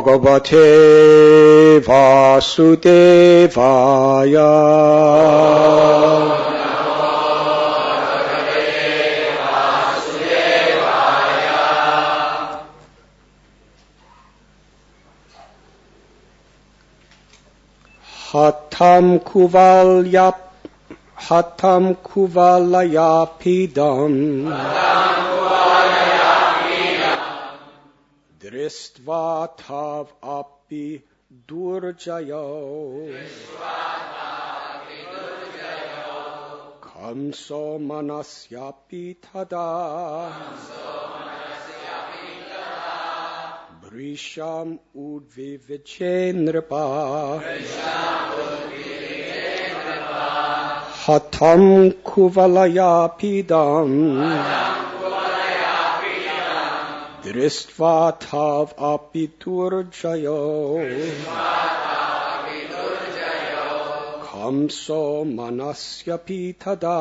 Bhagavate Vasudevaya. Hatam kuvalayapidam Dristva tav api durjayo Kamso manasyapi tada Brisham udvivichenrpa Hatam kuvalayapidam Dristva tav apiturjayo Kamso manasyapi tada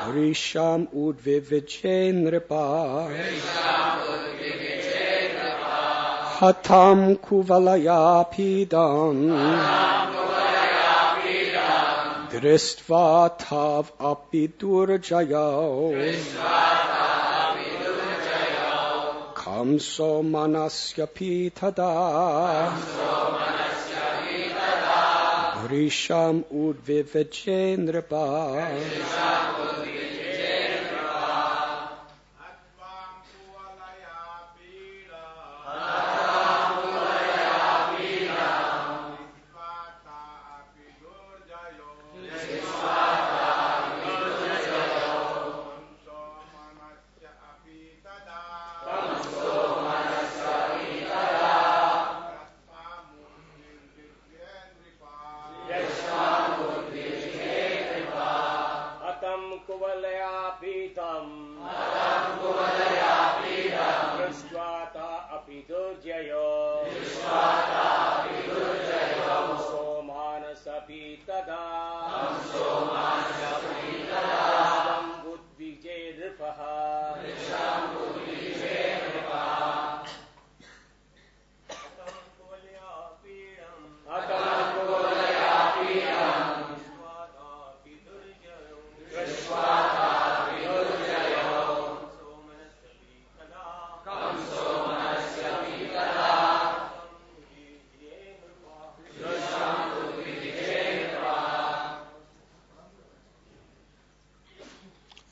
Brisham udvivichenrpa Hatam kuvalayapidam Dristva tav apidurjayo Kamso manasyapi tada Brisham udvivichenrpa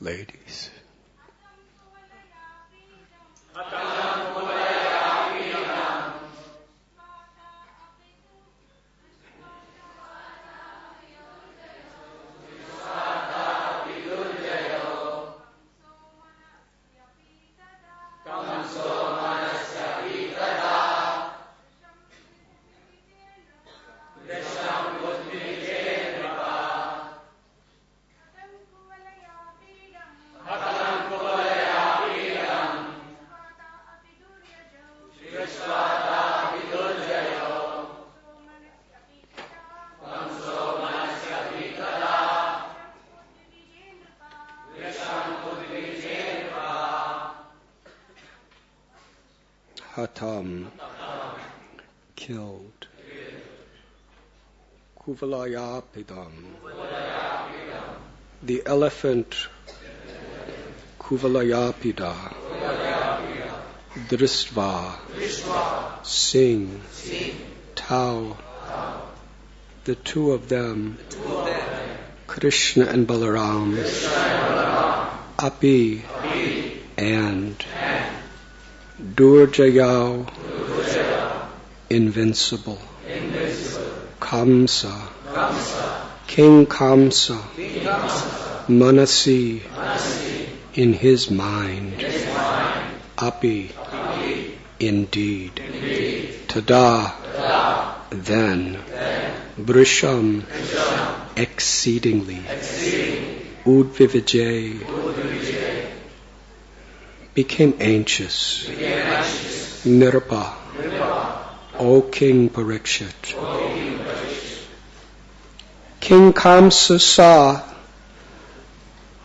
Ladies. Hatam killed. Kuvalayapidam. The elephant Kuvalayapida. Dristva. Sing. Tau. The two of them. Krishna and Balaram. Api. And. Durjayao, invincible. Kamsa, King Kamsa, Manasi, in his mind. Api, indeed. Tada, then. Brisham, exceedingly. Udvivijay, became anxious. Nirpa, O King Parikshit. King Kamsa saw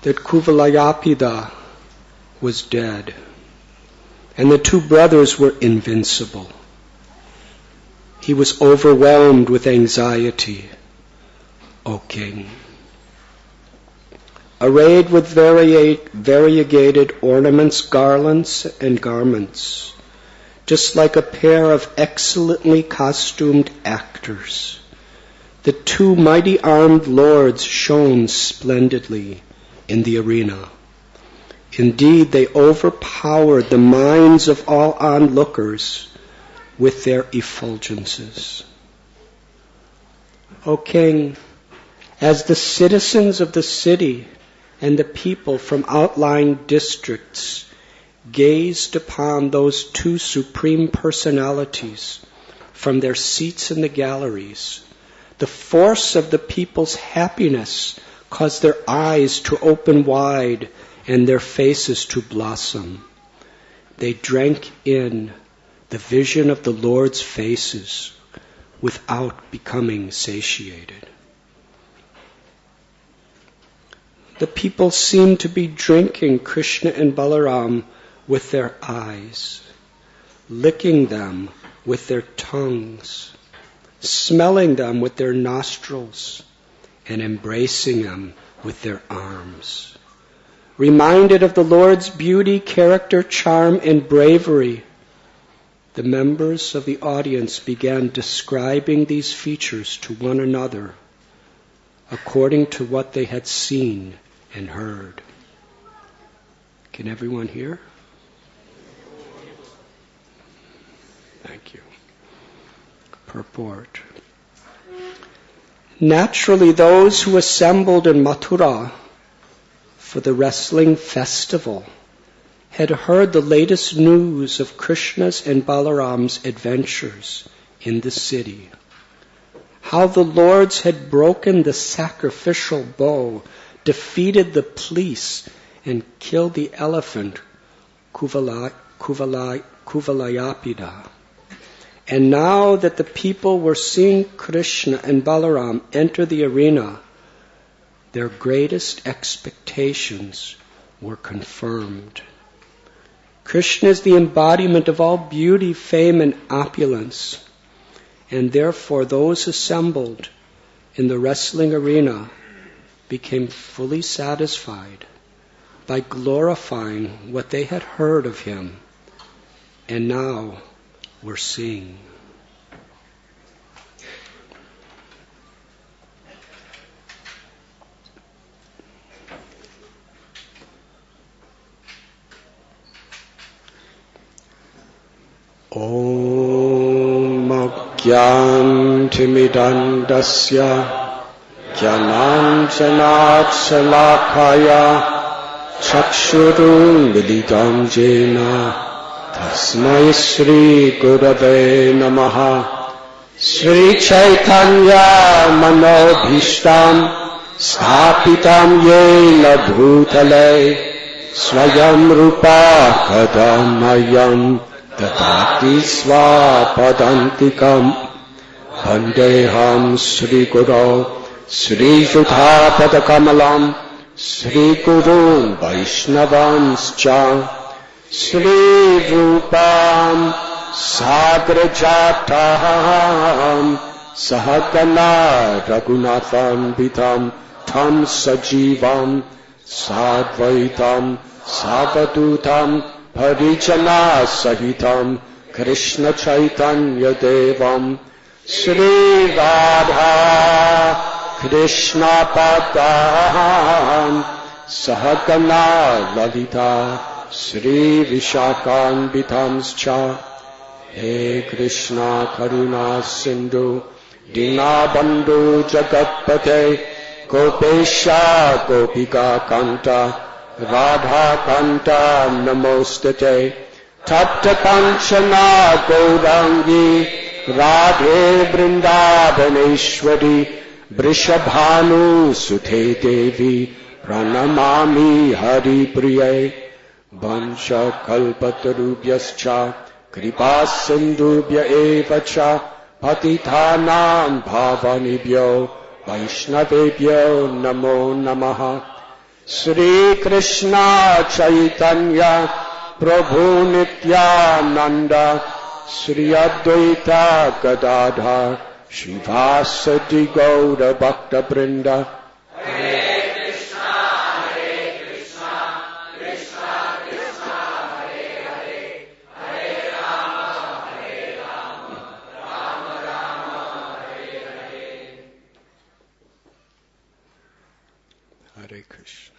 that Kuvalayapida was dead, and the two brothers were invincible. He was overwhelmed with anxiety, O king. Arrayed with variegated ornaments, garlands, and garments, just like a pair of excellently costumed actors, the two mighty armed lords shone splendidly in the arena. Indeed, they overpowered the minds of all onlookers with their effulgences. O king, as the citizens of the city and the people from outlying districts gazed upon those two supreme personalities from their seats in the galleries, the force of the people's happiness caused their eyes to open wide and their faces to blossom. They drank in the vision of the Lord's faces without becoming satiated. The people seemed to be drinking Krishna and Balaram with their eyes, licking them with their tongues, smelling them with their nostrils, and embracing them with their arms. Reminded of the Lord's beauty, character, charm, and bravery, the members of the audience began describing these features to one another according to what they had seen and heard. Can everyone hear? Thank you. Purport. Naturally, those who assembled in Mathura for the wrestling festival had heard the latest news of Krishna's and Balaram's adventures in the city. How the lords had broken the sacrificial bow, defeated the police, and killed the elephant Kuvalayapida. And now that the people were seeing Krishna and Balaram enter the arena, their greatest expectations were confirmed. Krishna is the embodiment of all beauty, fame, and opulence, and therefore those assembled in the wrestling arena became fully satisfied by glorifying what they had heard of him and now were seeing. Om Ajnantimidandasya Jnananjanat Salakaya Chakshurun Vididam Jena Tasmai Sri Gurave Namaha Sri Chaitanya Manobhishtam Sthapitam Yena Bhutale Swayam Rupa Kadamayam Tatati Swapadantikam Vandeham Sri Guru Sri Yudhapadakamalam Sri Guru Vaishnavanscha Sri Rupam Sagrajatam Sahagana Raghunathan Vitam Tam Sajivam Sadvaitam Savadutam Parijana Sahitam Krishna Chaitanya Devam Sri Radha Krishna Padam Sahagana Lalita Sri Vishakan Vitamscha He Krishna Karuna Sindhu Dinabandhu Jagatpate Gopesha Gopika Kanta Radha Kanta Namostate Tapta Kanchana Gaurangi Radhe Vrindavaneshwari Vrishabhanu Suthe Devi Pranamami Hari Priye Vansha Kalpatarubhyascha Kripa Sindhubhya Evacha Patithanam Bhavanibhyo Vaishnavebhyo Namo Namaha Sri Krishna Chaitanya Prabhu Nityananda Sri Advaita Gadadhar Srivasadi Gaura Bhakta Brinda. Hare Krishna, Krishna Krishna, Hare Hare, Hare Rama, Rama Rama, Hare Hare. Hare Krishna.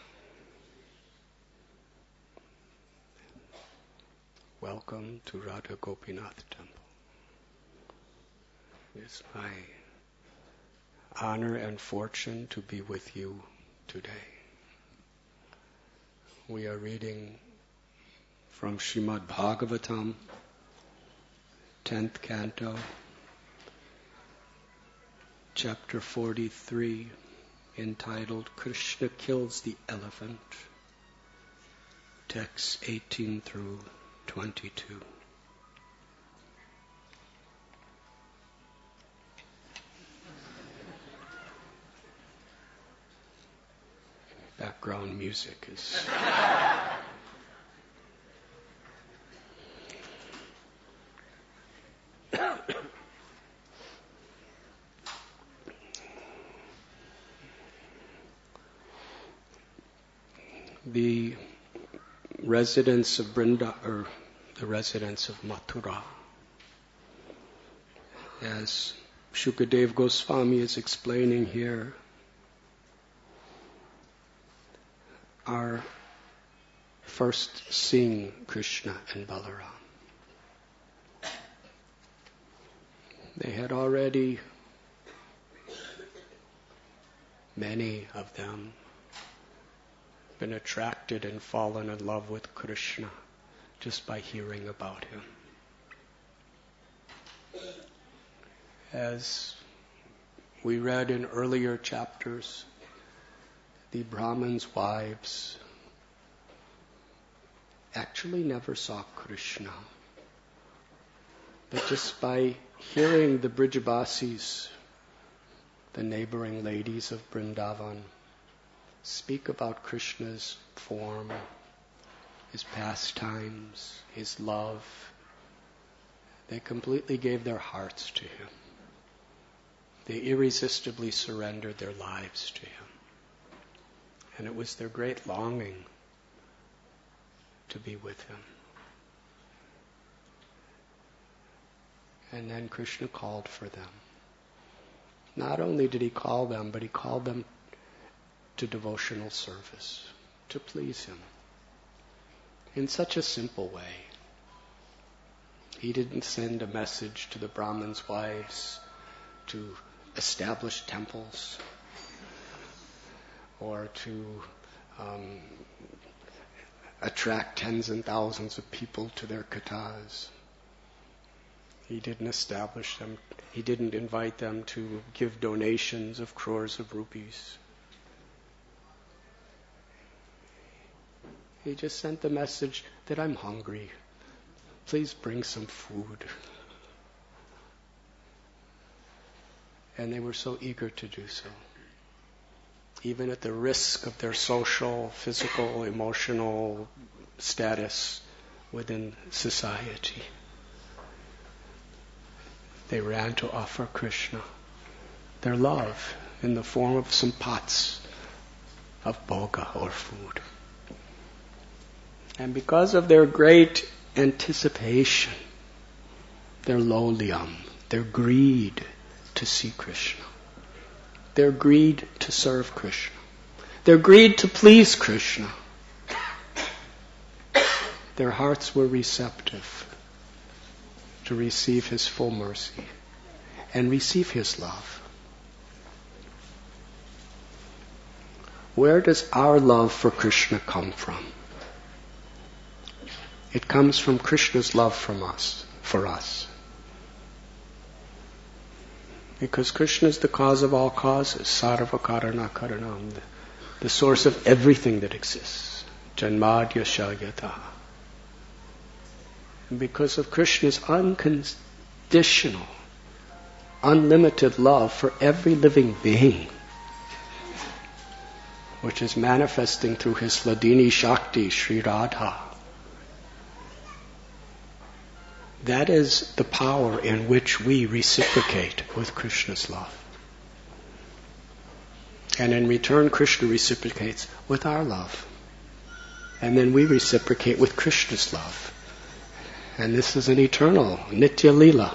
Welcome to Radha Gopinath Temple. It's my honor and fortune to be with you today. We are reading from Srimad Bhagavatam, 10th Canto, chapter 43, entitled Krishna Kills the Elephant, texts 18 through 22. Background music is... The residents of the residents of Mathura, as Shukadeva Goswami is explaining here, are first seeing Krishna and Balaram. They had already, many of them, been attracted and fallen in love with Krishna just by hearing about him. As we read in earlier chapters, the Brahmins' wives actually never saw Krishna. But just by hearing the Brijabasis, the neighboring ladies of Vrindavan, speak about Krishna's form, his pastimes, his love, they completely gave their hearts to him. They irresistibly surrendered their lives to him. And it was their great longing to be with him. And then Krishna called for them. Not only did he call them, but he called them to devotional service, to please him, in such a simple way. He didn't send a message to the Brahmins' wives to establish temples or to attract tens and thousands of people to their kathas. He didn't establish them. He didn't invite them to give donations of crores of rupees. He just sent the message that I'm hungry. Please bring some food. And they were so eager to do so, even at the risk of their social, physical, emotional status within society. They ran to offer Krishna their love in the form of some pots of bhoga or food. And because of their great anticipation, their loliam, their greed to see Krishna, their greed to serve Krishna, their greed to please Krishna, their hearts were receptive to receive his full mercy and receive his love. Where does our love for Krishna come from? It comes from Krishna's love for us. Because Krishna is the cause of all causes, sarva karana karanam, the source of everything that exists, janmadya shagyata. And because of Krishna's unconditional, unlimited love for every living being, which is manifesting through his Hladini Shakti, Sri Radha, That is the power in which we reciprocate with Krishna's love. And in return, Krishna reciprocates with our love. And then we reciprocate with Krishna's love. And this is an eternal, Nitya Leela.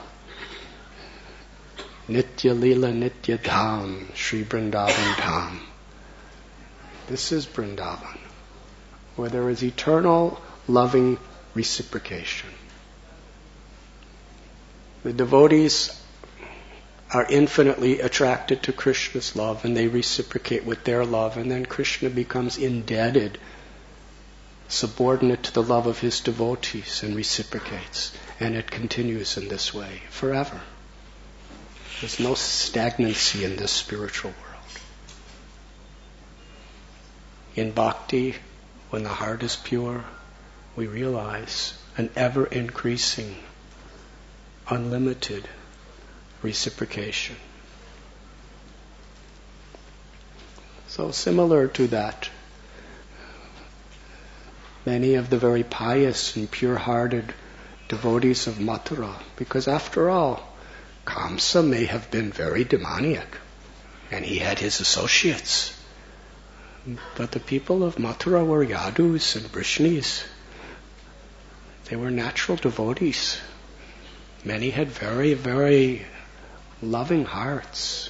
Nitya Leela, Nitya Dham, Sri Vrindavan Dham. This is Vrindavan, where there is eternal, loving reciprocation. The devotees are infinitely attracted to Krishna's love, and they reciprocate with their love, and then Krishna becomes indebted, subordinate to the love of his devotees, and reciprocates. And it continues in this way forever. There's no stagnancy in this spiritual world. In bhakti, when the heart is pure, we realize an ever-increasing, unlimited reciprocation. So similar to that, many of the very pious and pure-hearted devotees of Mathura, because after all, Kamsa may have been very demoniac, and he had his associates. But the people of Mathura were Yadus and Vrishnis. They were natural devotees. Many had very, very loving hearts.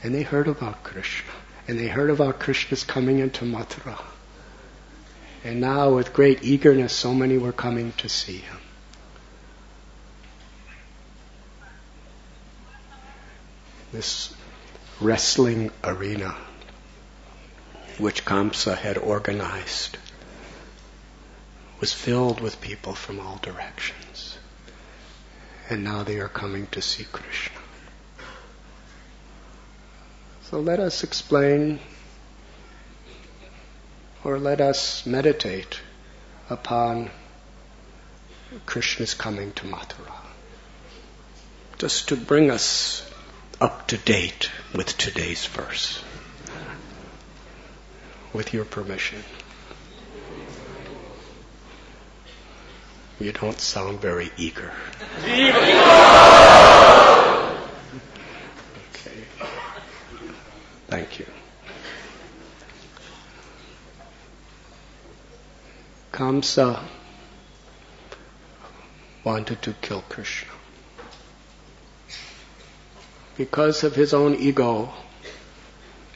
And they heard about Krishna. And they heard about Krishna's coming into Mathura. And now with great eagerness, so many were coming to see him. This wrestling arena which Kamsa had organized was filled with people from all directions. And now they are coming to see Krishna. So let us explain, or let us meditate upon Krishna's coming to Mathura, just to bring us up to date with today's verse. With your permission. You don't sound very eager. Okay. Thank you. Kamsa wanted to kill Krishna. Because of his own ego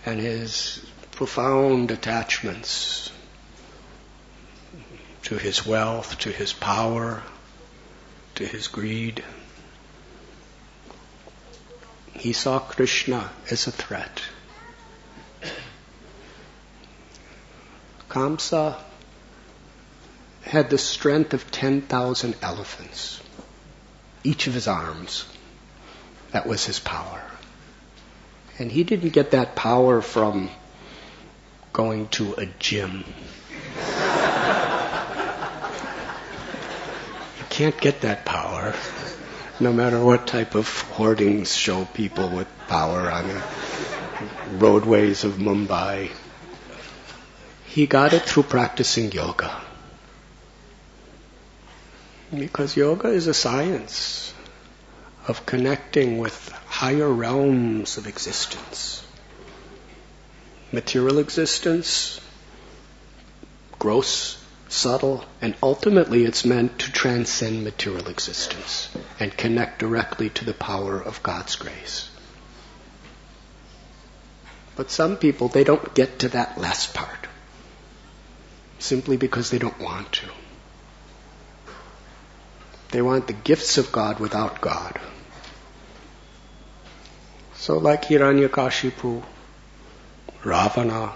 and his profound attachments to his wealth, to his power, to his greed, he saw Krishna as a threat. Kamsa had the strength of 10,000 elephants, each of his arms. That was his power. And he didn't get that power from going to a gym. You can't get that power, no matter what type of hoardings show people with power on the roadways of Mumbai. He got it through practicing yoga. Because yoga is a science of connecting with higher realms of existence. Material existence, gross, subtle, and ultimately it's meant to transcend material existence and connect directly to the power of God's grace. But some people, they don't get to that last part, simply because they don't want to. They want the gifts of God without God. So like Hiranyakashipu, Ravana,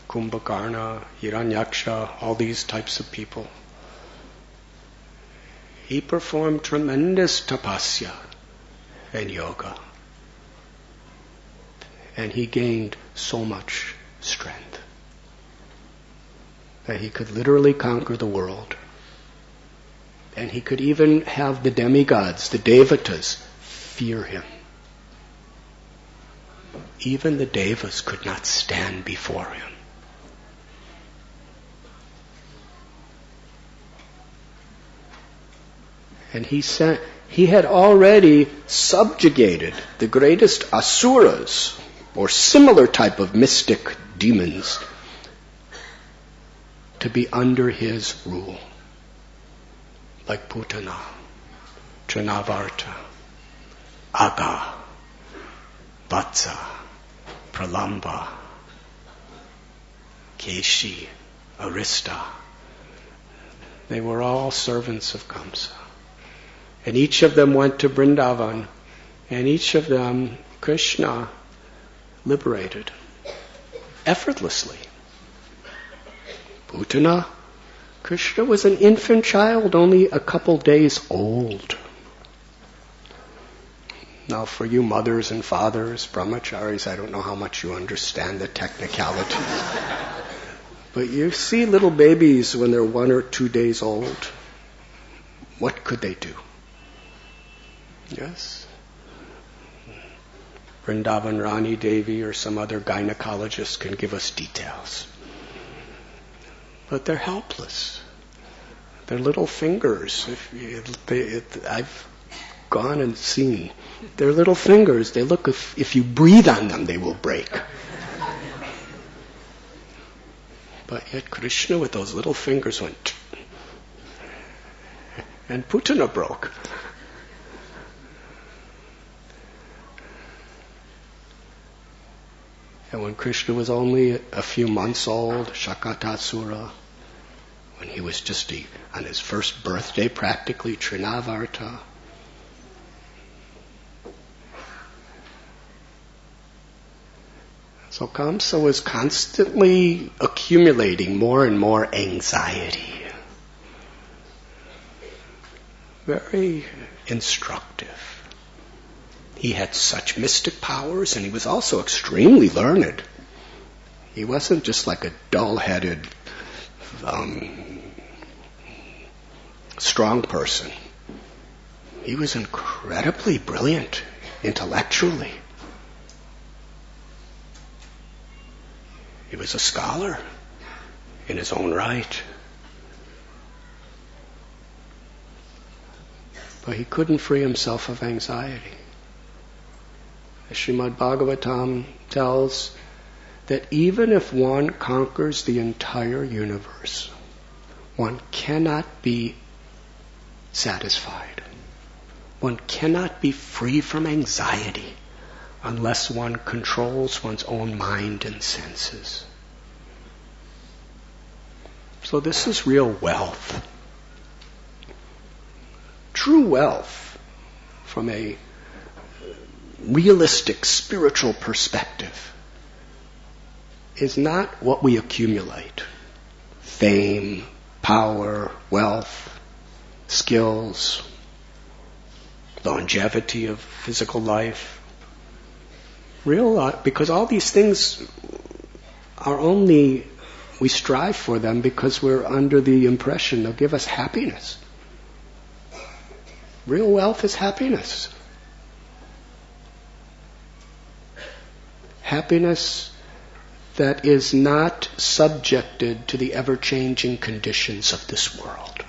Kumbhakarna, Hiranyaksha, all these types of people, he performed tremendous tapasya and yoga. And he gained so much strength that he could literally conquer the world. And he could even have the demigods, the devatas, fear him. Even the devas could not stand before him. And he had already subjugated the greatest asuras, or similar type of mystic demons, to be under his rule. Like Putana, Trinavarta, Aga, Vatsa, Pralamba, Keshi, Arista. They were all servants of Kamsa. And each of them went to Vrindavan, and each of them Krishna liberated effortlessly. Putana, Krishna was an infant child, only a couple days old. Now for you mothers and fathers, brahmacharis, I don't know how much you understand the technicalities. But you see little babies when they're 1 or 2 days old. What could they do? Yes? Vrindavan Rani Devi or some other gynecologist can give us details. But they're helpless. Their little fingers, I've gone and seen, their little fingers, they look, if you breathe on them, they will break. But yet Krishna with those little fingers went, and Putana broke. And when Krishna was only a few months old, Shakatasura, when he was just on his first birthday practically, Trinavarta, so Kamsa was constantly accumulating more and more anxiety. Very instructive. He had such mystic powers, and he was also extremely learned. He wasn't just like a dull-headed, strong person. He was incredibly brilliant intellectually. He was a scholar in his own right. But he couldn't free himself of anxiety. The Srimad Bhagavatam tells that even if one conquers the entire universe, one cannot be satisfied. One cannot be free from anxiety unless one controls one's own mind and senses. So this is real wealth. True wealth from a realistic spiritual perspective is not what we accumulate. Fame, power, wealth, skills, longevity of physical life. Because all these things are only, we strive for them because we're under the impression they'll give us happiness. Real wealth is happiness. Happiness that is not subjected to the ever-changing conditions of this world.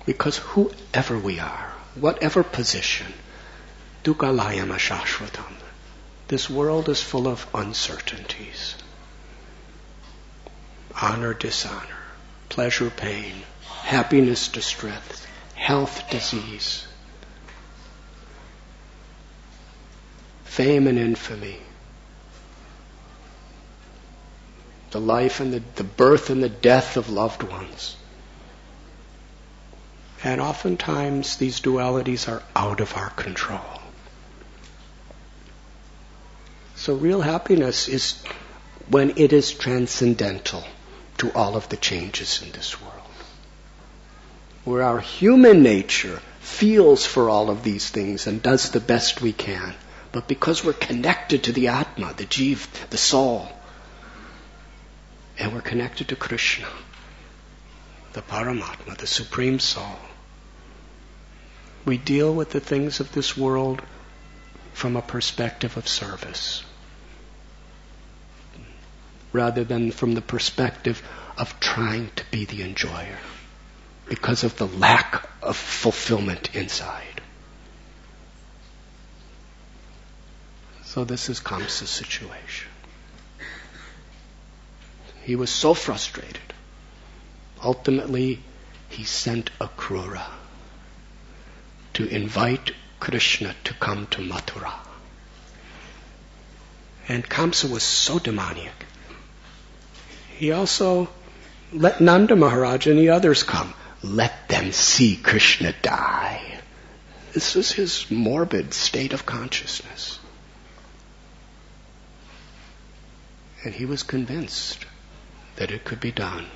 Because whoever we are, whatever position, dukkhalayam ashashvatam, this world is full of uncertainties. Honor, dishonor, pleasure, pain, happiness, distress, health, disease, fame and infamy, the life and the birth and the death of loved ones. And oftentimes these dualities are out of our control. So real happiness is when it is transcendental to all of the changes in this world. Where our human nature feels for all of these things and does the best we can. But because we're connected to the Atma, the Jiv, the soul, and we're connected to Krishna, the Paramatma, the Supreme Soul, we deal with the things of this world from a perspective of service, rather than from the perspective of trying to be the enjoyer. because of the lack of fulfillment inside. So this is Kamsa's situation. He was so frustrated. Ultimately, he sent Akrura to invite Krishna to come to Mathura. And Kamsa was so demoniac. He also let Nanda Maharaj and the others come. Let them see Krishna die. This was his morbid state of consciousness. And he was convinced that it could be done.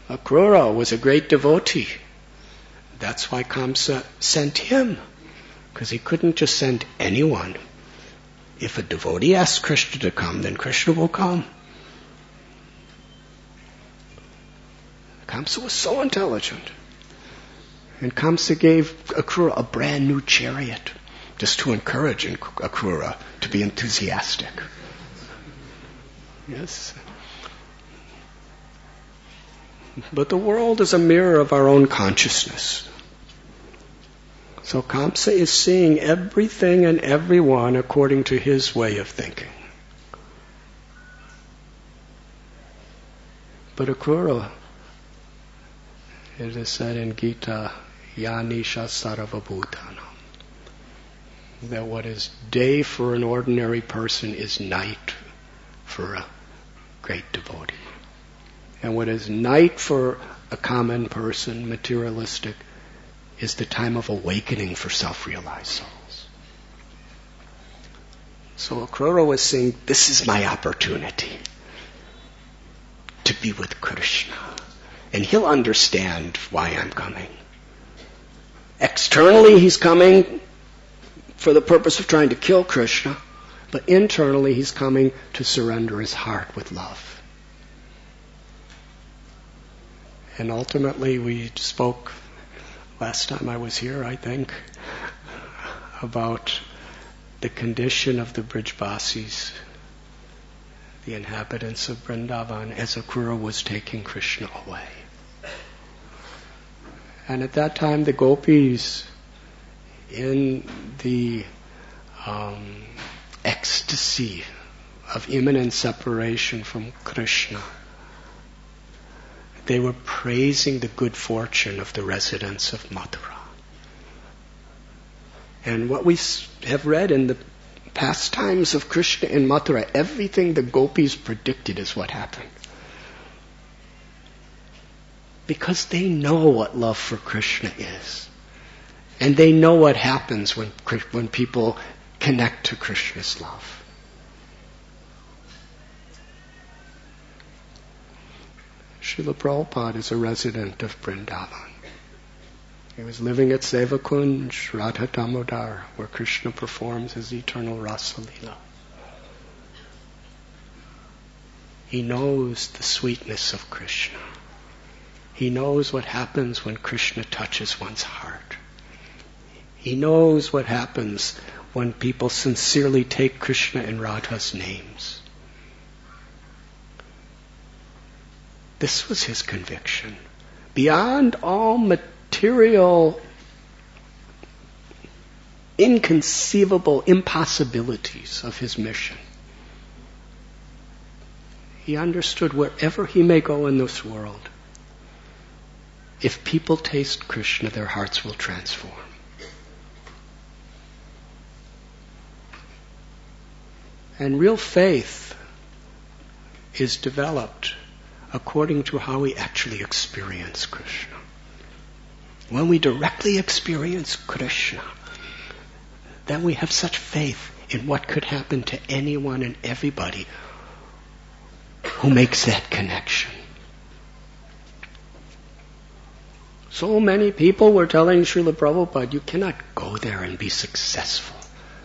Akrura was a great devotee. That's why Kamsa sent him, because he couldn't just send anyone. If a devotee asks Krishna to come, then Krishna will come. Kamsa was so intelligent. And Kamsa gave Akrura a brand new chariot, just to encourage Akrura to be enthusiastic. Yes. But the world is a mirror of our own consciousness. So Kamsa is seeing everything and everyone according to his way of thinking. But Akrura, it is said in Gita, Yanisha Sarvabhutanam, that what is day for an ordinary person is night for a great devotee. And what is night for a common person, materialistic, is the time of awakening for self-realized souls. So Akrura was saying, this is my opportunity to be with Krishna. And he'll understand why I'm coming. Externally he's coming for the purpose of trying to kill Krishna, but internally he's coming to surrender his heart with love. And ultimately we spoke last time I was here, I think, about the condition of the Brijbasis, the inhabitants of Vrindavan, as Akrura was taking Krishna away. And at that time the gopis, in the ecstasy of imminent separation from Krishna, they were praising the good fortune of the residents of Mathura. And what we have read in the pastimes of Krishna in Mathura, everything the gopis predicted is what happened. Because they know what love for Krishna is. And they know what happens when people connect to Krishna's love. Srila Prabhupada is a resident of Vrindavan. He was living at Sevakunj, Radha Damodar, where Krishna performs his eternal Rasa Leela. He knows the sweetness of Krishna. He knows what happens when Krishna touches one's heart. He knows what happens when people sincerely take Krishna and Radha's names. This was his conviction. Beyond all material, inconceivable impossibilities of his mission, he understood wherever he may go in this world, if people taste Krishna, their hearts will transform. And real faith is developed according to how we actually experience Krishna. When we directly experience Krishna, then we have such faith in what could happen to anyone and everybody who makes that connection. So many people were telling Srila Prabhupada, you cannot go there and be successful.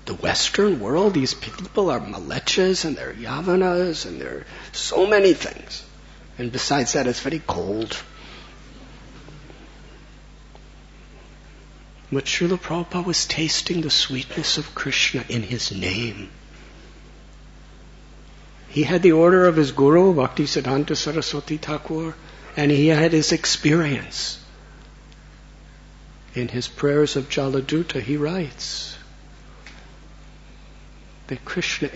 The Western world, these people are malechas and they're yavanas and they're so many things. And besides that, it's very cold. But Srila Prabhupada was tasting the sweetness of Krishna in his name. He had the order of his guru, Bhaktisiddhanta Saraswati Thakur, And he had his experience. In his prayers of Jaladuta, he writes that Krishna,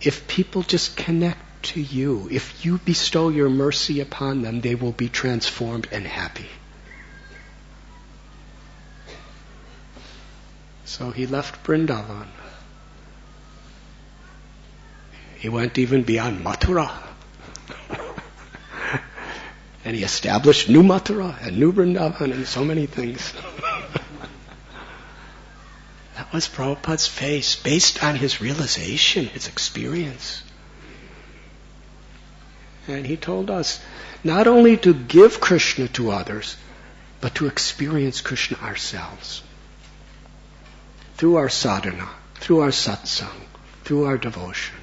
if people just connect to you, if you bestow your mercy upon them, they will be transformed and happy. So he left Vrindavan. He went even beyond Mathura. And he established new Mathura and new Vrindavan and so many things. That was Prabhupada's face, based on his realization, his experience. And he told us not only to give Krishna to others, but to experience Krishna ourselves. Through our sadhana, through our satsang, through our devotion.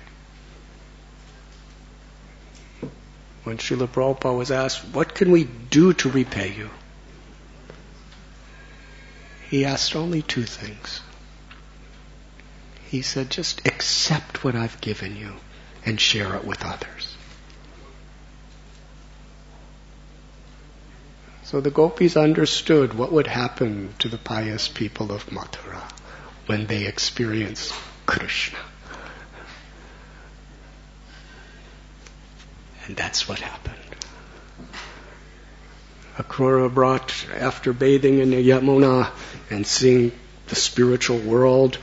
When Srila Prabhupada was asked, what can we do to repay you? He asked only two things. He said, just accept what I've given you and share it with others. So the gopis understood what would happen to the pious people of Mathura when they experienced Krishna. And that's what happened. Akrura brought, after bathing in the Yamuna and seeing the spiritual world,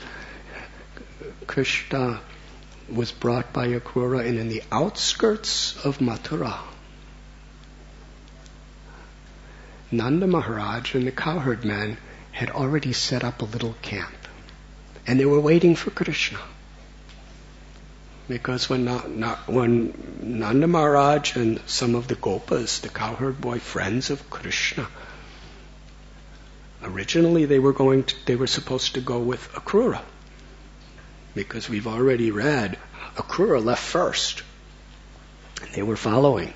Krishna was brought by Akrura, and in the outskirts of Mathura, Nanda Maharaj and the cowherd men had already set up a little camp. And they were waiting for Krishna. Because when Nanda Maharaj and some of the Gopas, the cowherd boy friends of Krishna, originally they were supposed to go with Akrura. Because we've already read, Akrura left first. And they were following.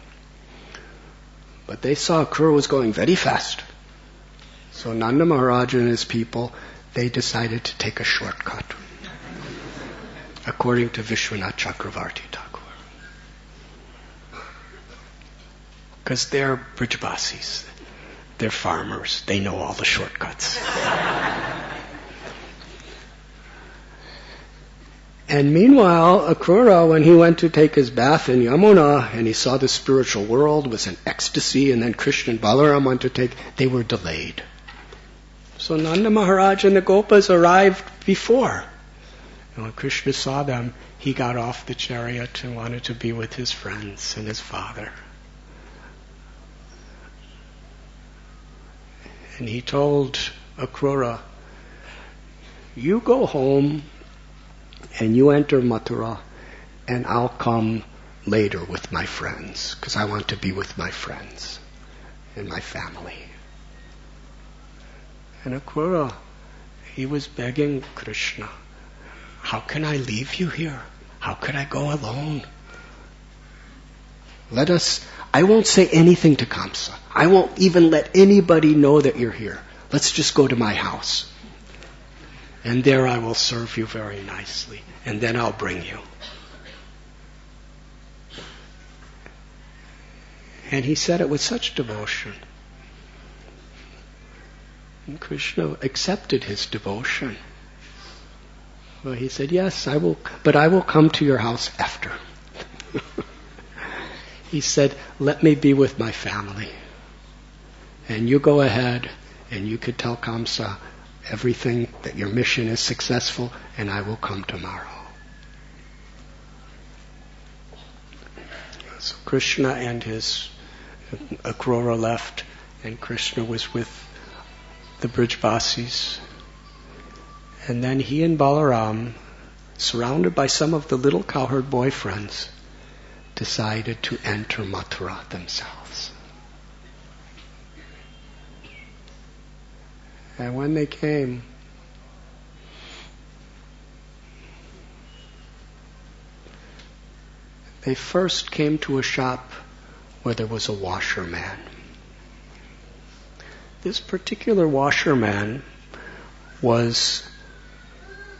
But they saw Akrura was going very fast. So Nanda Maharaj and his people, they decided to take a shortcut. According to Vishwanath Chakravarti Thakur. Because they're Brijbasis. They're farmers. They know all the shortcuts. And meanwhile, Akrura, when he went to take his bath in Yamuna, and he saw the spiritual world was in ecstasy, and then Krishna and Balaram went to take, they were delayed. So Nanda Maharaj and the Gopas arrived before. And when Krishna saw them, he got off the chariot and wanted to be with his friends and his father. And he told Akrura, you go home and you enter Mathura, and I'll come later with my friends, because I want to be with my friends and my family. And Akrura, he was begging Krishna, how can I leave you here? How could I go alone? I won't say anything to Kamsa. I won't even let anybody know that you're here. Let's just go to my house. And there I will serve you very nicely. And then I'll bring you. And he said it with such devotion. And Krishna accepted his devotion. Well, he said, yes, I will, but I will come to your house after. He said, let me be with my family. And you go ahead and you could tell Kamsa everything, that your mission is successful, and I will come tomorrow. So Krishna and his Akrura left, and Krishna was with the Brijbasis. And then he and Balaram, surrounded by some of the little cowherd boyfriends, decided to enter Mathura themselves. And when they came, they first came to a shop where there was a washerman. This particular washerman was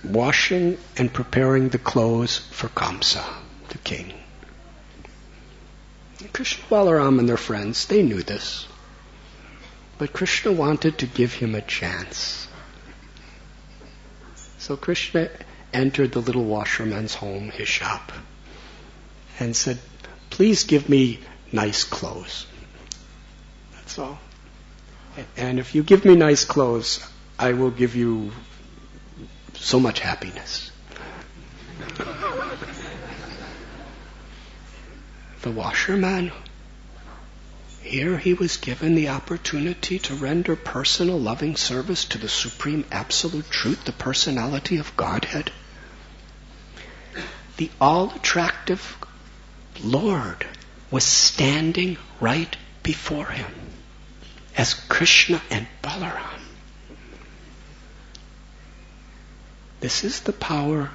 washing and preparing the clothes for Kamsa, the king. Krishna, Balaram, and their friends, they knew this. But Krishna wanted to give him a chance. So Krishna entered the little washerman's home, his shop, and said, please give me nice clothes. That's all. And if you give me nice clothes, I will give you so much happiness. The washerman, here he was given the opportunity to render personal loving service to the Supreme Absolute Truth, the personality of Godhead. The all-attractive Lord was standing right before him as Krishna and Balaram. This is the power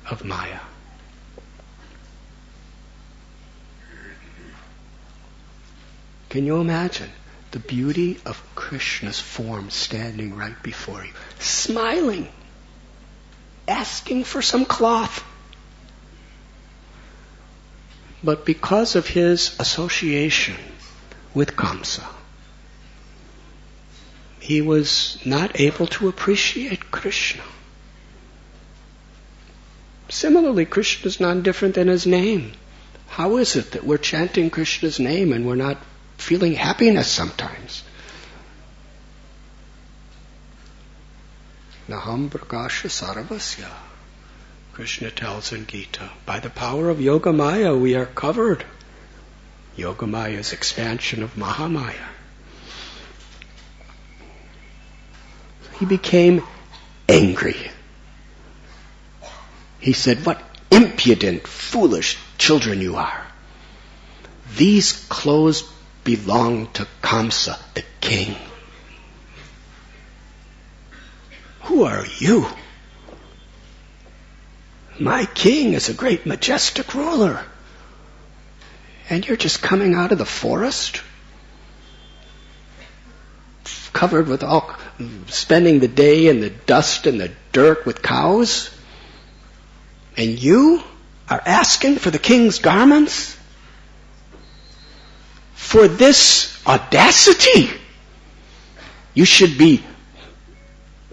of Maya. Can you imagine the beauty of Krishna's form standing right before you, smiling, asking for some cloth? But because of his association with Kamsa, he was not able to appreciate Krishna. Similarly, Krishna is not different than his name. How is it that we're chanting Krishna's name and we're not feeling happiness sometimes? Naham prakasha sarvasya. Krishna tells in Gita, by the power of Yoga Maya we are covered. Yoga Maya is expansion of Mahamaya. He became angry. He said, what impudent, foolish children you are. These clothes belong to Kamsa, the king. Who are you? My king is a great majestic ruler. And you're just coming out of the forest? Covered with spending the day in the dust and the dirt with cows? And you are asking for the king's garments? For this audacity, you should be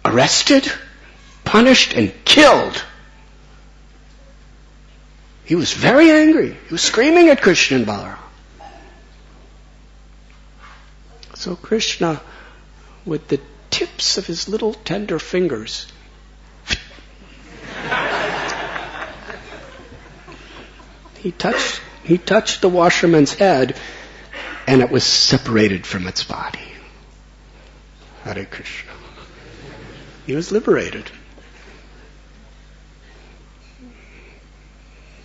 arrested, punished, and killed. He was very angry. He was screaming at Krishna and Balaram. So Krishna, with the tips of his little tender fingers, he touched the washerman's head, and it was separated from its body. Hare Krishna. He was liberated.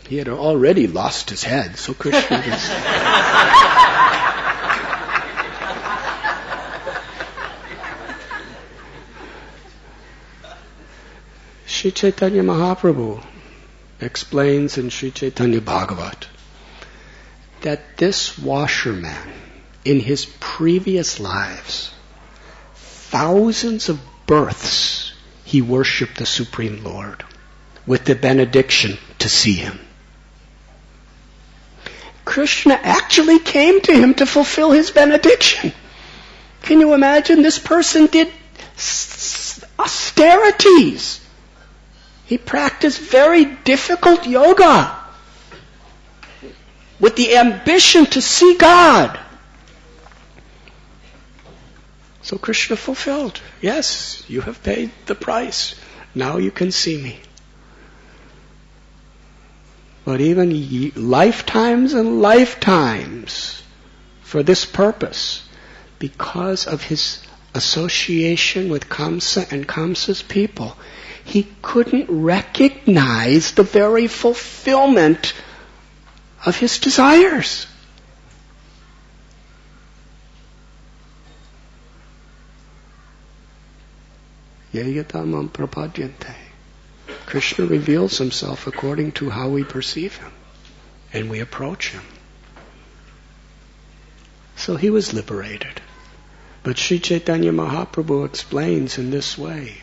He had already lost his head, so Krishna just... Sri Chaitanya Mahaprabhu explains in Sri Chaitanya Bhagavat that this washerman, in his previous lives, thousands of births, he worshipped the Supreme Lord with the benediction to see him. Krishna actually came to him to fulfill his benediction. Can you imagine? This person did austerities. He practiced very difficult yoga with the ambition to see God. So Krishna fulfilled. Yes, you have paid the price. Now you can see me. But even lifetimes and lifetimes for this purpose, because of his association with Kamsa and Kamsa's people, he couldn't recognize the very fulfillment of his desires. Yayatamam prapadyante. Krishna reveals himself according to how we perceive him and we approach him. So he was liberated. But Sri Chaitanya Mahaprabhu explains in this way.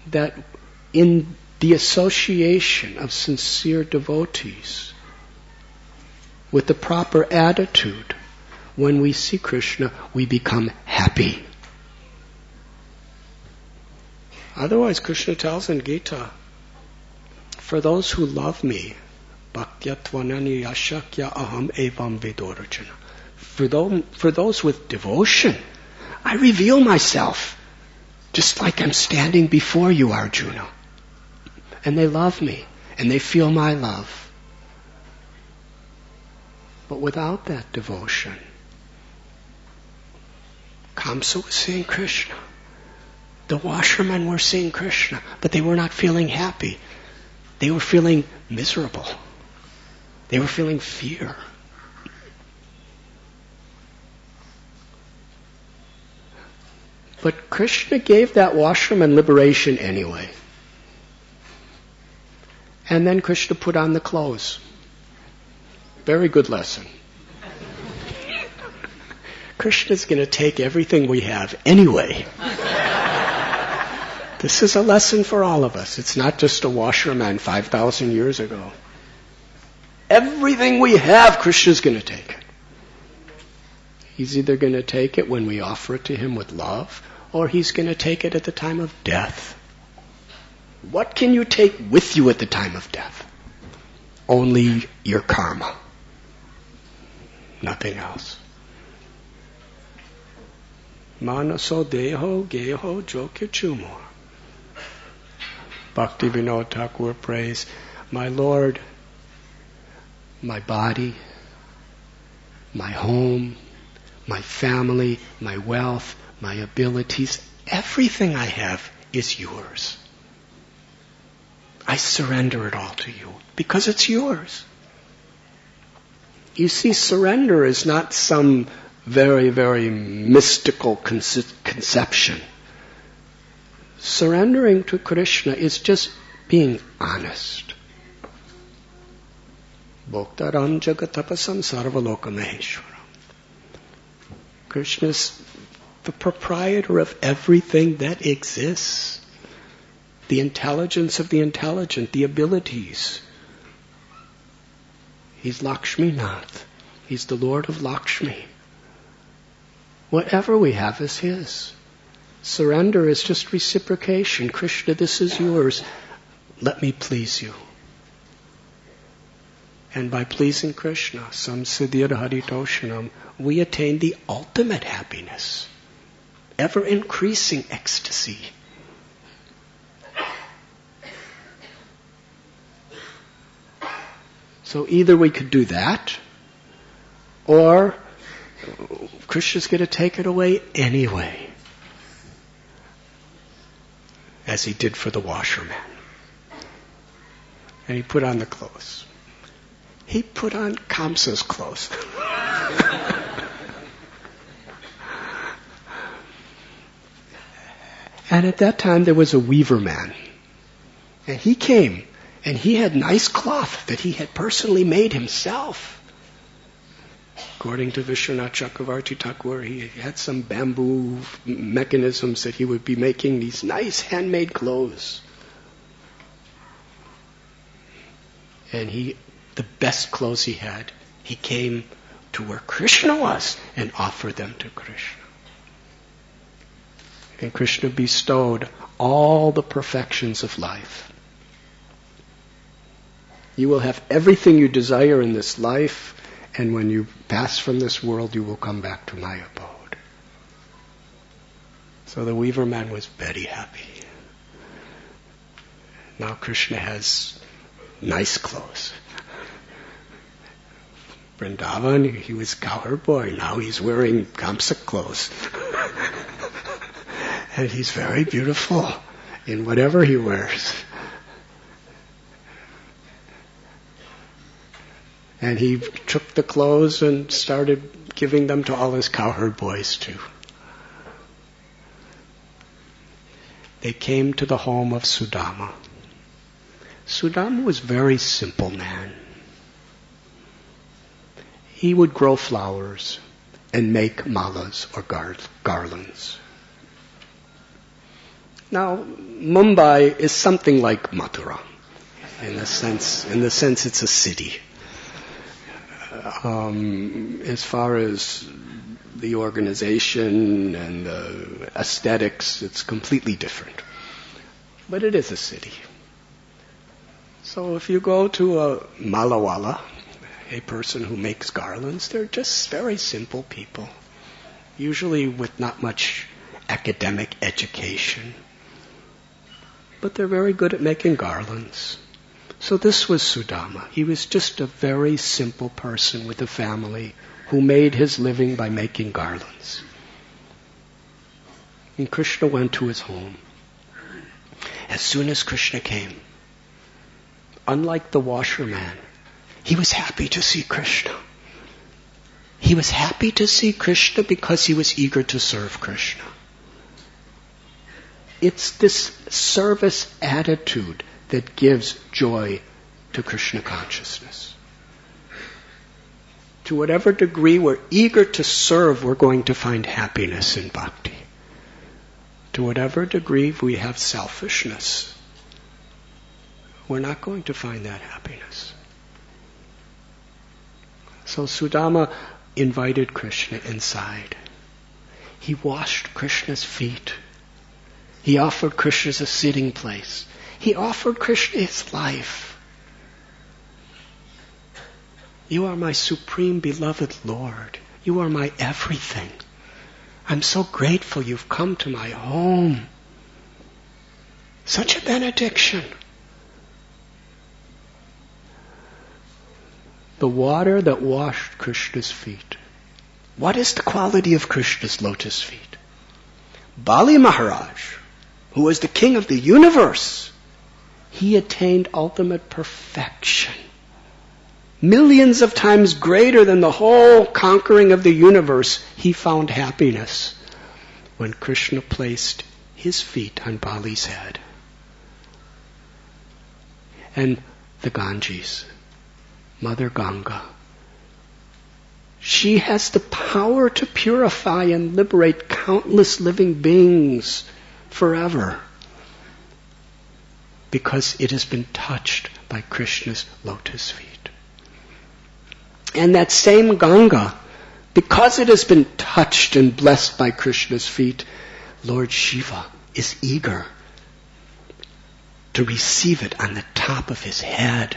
That in the association of sincere devotees with the proper attitude, when we see Krishna, we become happy. Otherwise, Krishna tells in Gita, for those who love me, bhaktya-tvanani yashakya aham evam vedorachana. For those with devotion, I reveal myself, just like I'm standing before you, Arjuna. And they love me, and they feel my love. But without that devotion, Kamsa was seeing Krishna. The washermen were seeing Krishna, but they were not feeling happy. They were feeling miserable. They were feeling fear. But Krishna gave that washerman liberation anyway. And then Krishna put on the clothes. Very good lesson. Krishna's going to take everything we have anyway. This is a lesson for all of us. It's not just a washerman 5,000 years ago. Everything we have, Krishna's going to take it. He's either going to take it when we offer it to him with love, or he's going to take it at the time of death. What can you take with you at the time of death? Only your karma. Nothing else. Manaso deho geho jokichumor. Bhakti Vinod Thakur prays, my Lord, my body, my home, my family, my wealth, my abilities, everything I have is yours. I surrender it all to you because it's yours. You see, surrender is not some very, very mystical conception. Surrendering to Krishna is just being honest. Bhoktaram jagatapasam sarvaloka maheshwaram. Krishna's the proprietor of everything that exists. The intelligence of the intelligent, the abilities. He's Lakshminath. He's the Lord of Lakshmi. Whatever we have is his. Surrender is just reciprocation. Krishna, this is yours. Let me please you. And by pleasing Krishna, samsiddhir haritoshanam, we attain the ultimate happiness. Ever increasing ecstasy. So either we could do that, or Krishna's going to take it away anyway. As he did for the washerman. And he put on the clothes. He put on Kamsa's clothes. And at that time there was a weaver man. And he came, and he had nice cloth that he had personally made himself. According to Vishwanath Chakravarti Thakur, he had some bamboo mechanisms that he would be making these nice handmade clothes. And the best clothes he had, he came to where Krishna was and offered them to Krishna. And Krishna bestowed all the perfections of life. You will have everything you desire in this life, and when you pass from this world, you will come back to my abode. So the weaver man was very happy. Now Krishna has nice clothes. Vrindavan, he was cowherd boy. Now he's wearing Kamsa clothes. And he's very beautiful in whatever he wears. And he took the clothes and started giving them to all his cowherd boys too. They came to the home of Sudama. Sudama was a very simple man. He would grow flowers and make malas or garlands. Now, Mumbai is something like Mathura, in the sense it's a city. As far as the organization and the aesthetics, it's completely different. But it is a city. So if you go to a malawala, a person who makes garlands, they're just very simple people, usually with not much academic education. But they're very good at making garlands. So this was Sudama. He was just a very simple person with a family who made his living by making garlands. And Krishna went to his home. As soon as Krishna came, unlike the washerman, he was happy to see Krishna. He was happy to see Krishna because he was eager to serve Krishna. It's this service attitude that gives joy to Krishna consciousness. To whatever degree we're eager to serve, we're going to find happiness in bhakti. To whatever degree we have selfishness, we're not going to find that happiness. So Sudama invited Krishna inside. He washed Krishna's feet. He offered Krishna a sitting place. He offered Krishna his life. You are my supreme beloved Lord. You are my everything. I'm so grateful you've come to my home. Such a benediction. The water that washed Krishna's feet. What is the quality of Krishna's lotus feet? Bali Maharaj, who was the king of the universe, he attained ultimate perfection. Millions of times greater than the whole conquering of the universe, he found happiness when Krishna placed his feet on Bali's head. And the Ganges, Mother Ganga, she has the power to purify and liberate countless living beings forever, because it has been touched by Krishna's lotus feet. And that same Ganga, because it has been touched and blessed by Krishna's feet, Lord Shiva is eager to receive it on the top of his head.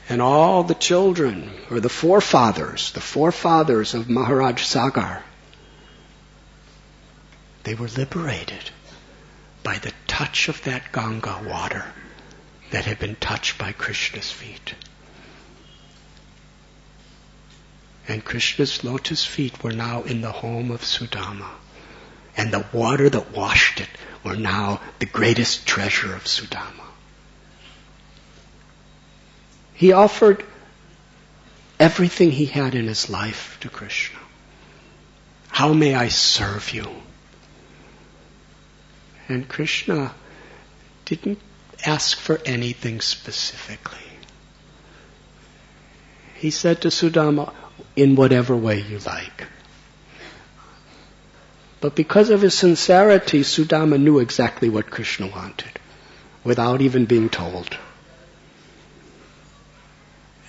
And all the children, or the forefathers of Maharaj Sagar, they were liberated by the touch of that Ganga water that had been touched by Krishna's feet. And Krishna's lotus feet were now in the home of Sudama. And the water that washed it were now the greatest treasure of Sudama. He offered everything he had in his life to Krishna. How may I serve you? And Krishna didn't ask for anything specifically. He said to Sudama, in whatever way you like. But because of his sincerity, Sudama knew exactly what Krishna wanted, without even being told.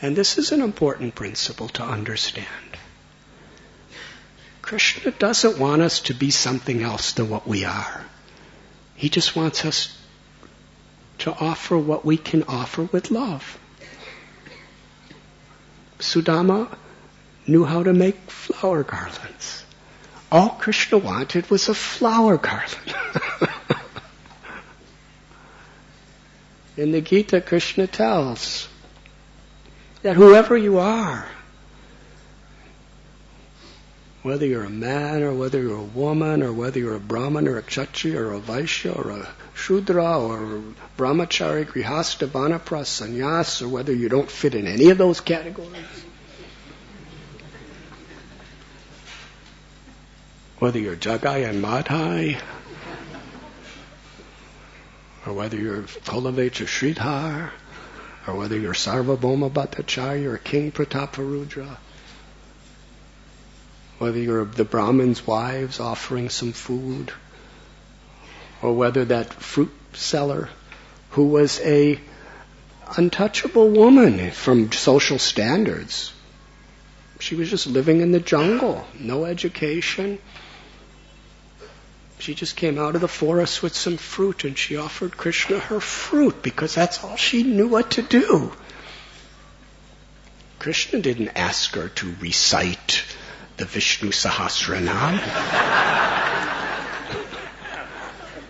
And this is an important principle to understand. Krishna doesn't want us to be something else than what we are. He just wants us to offer what we can offer with love. Sudama knew how to make flower garlands. All Krishna wanted was a flower garland. In the Gita, Krishna tells that whoever you are, whether you're a man or whether you're a woman or whether you're a Brahman or a Kshatriya or a Vaishya or a Shudra or a Brahmachari, Grihastha, Vanaprastha, Sannyas, or whether you don't fit in any of those categories, whether you're Jagai and Madhai, or whether you're Kolavecha Sridhar, or whether you're Sarvabhauma Bhattacharya or King Prataparudra, whether you're the Brahmin's wives offering some food, or whether that fruit seller who was a untouchable woman from social standards. She was just living in the jungle, no education. She just came out of the forest with some fruit and she offered Krishna her fruit because that's all she knew what to do. Krishna didn't ask her to recite the Vishnu Sahasranam.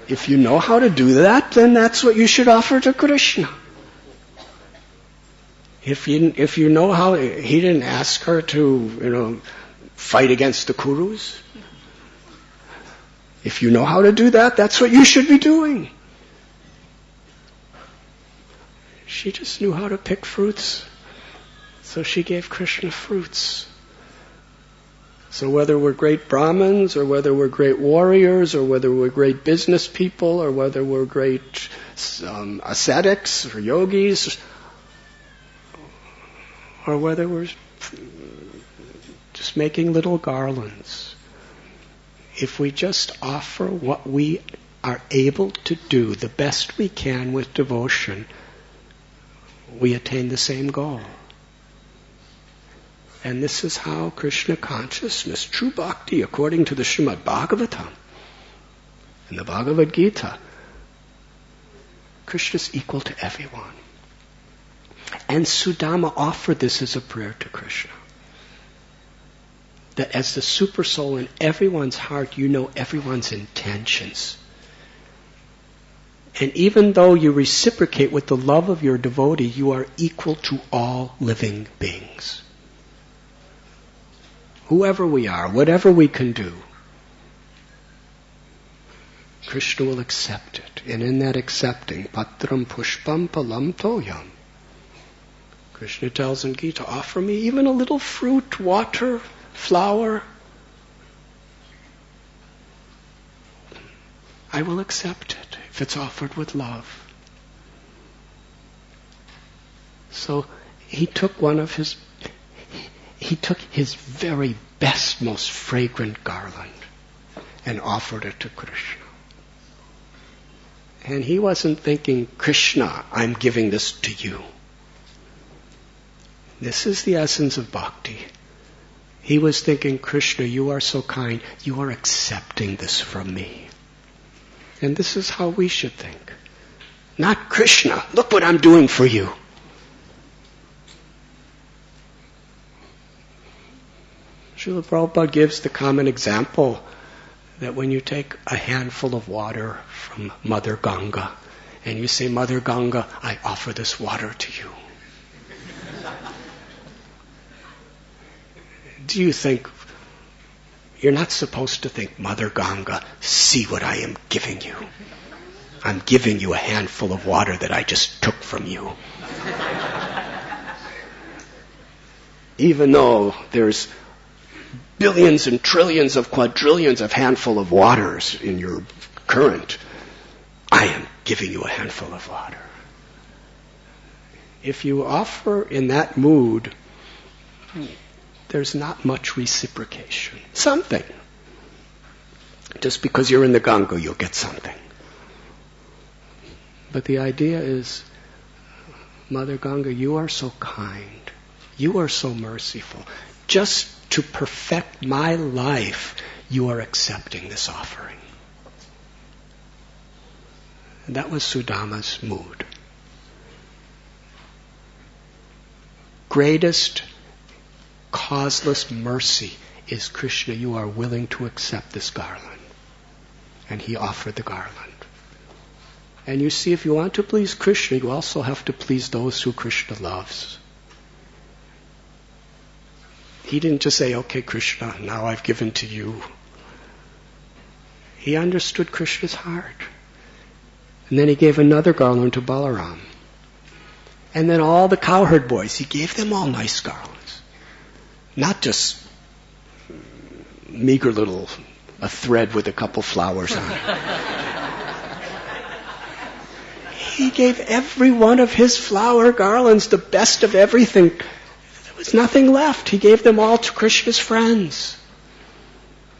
If you know how to do that, then that's what you should offer to Krishna. If you know how, he didn't ask her to, fight against the Kurus. If you know how to do that, that's what you should be doing. She just knew how to pick fruits. So she gave Krishna fruits. So whether we're great Brahmins, or whether we're great warriors, or whether we're great business people, or whether we're great ascetics or yogis, or whether we're just making little garlands, if we just offer what we are able to do the best we can with devotion, we attain the same goal. And this is how Krishna consciousness, true bhakti, according to the Srimad Bhagavatam and the Bhagavad Gita, Krishna is equal to everyone. And Sudama offered this as a prayer to Krishna. That as the super soul in everyone's heart, you know everyone's intentions. And even though you reciprocate with the love of your devotee, you are equal to all living beings. Whoever we are, whatever we can do, Krishna will accept it. And in that accepting, patram pushpam palam toyam, Krishna tells in Gita, offer me even a little fruit, water, flower. I will accept it if it's offered with love. So he took his very best, most fragrant garland and offered it to Krishna. And he wasn't thinking, Krishna, I'm giving this to you. This is the essence of bhakti. He was thinking, Krishna, you are so kind, you are accepting this from me. And this is how we should think. Not Krishna, look what I'm doing for you. Srila Prabhupada gives the common example that when you take a handful of water from Mother Ganga and you say, Mother Ganga, I offer this water to you. Do you think, you're not supposed to think, Mother Ganga, see what I am giving you. I'm giving you a handful of water that I just took from you. Even though there's billions and trillions of quadrillions of handful of waters in your current, I am giving you a handful of water. If you offer in that mood, there's not much reciprocation. Something. Just because you're in the Ganga, you'll get something. But the idea is, Mother Ganga, you are so kind. You are so merciful. Just to perfect my life, you are accepting this offering. And that was Sudama's mood. Greatest causeless mercy is, Krishna, you are willing to accept this garland. And he offered the garland. And you see, if you want to please Krishna, you also have to please those who Krishna loves. He didn't just say, okay, Krishna, now I've given to you. He understood Krishna's heart. And then he gave another garland to Balaram. And then all the cowherd boys, he gave them all nice garlands. Not just meager little, a thread with a couple flowers on it. He gave every one of his flower garlands the best of everything. There was nothing left. He gave them all to Krishna's friends.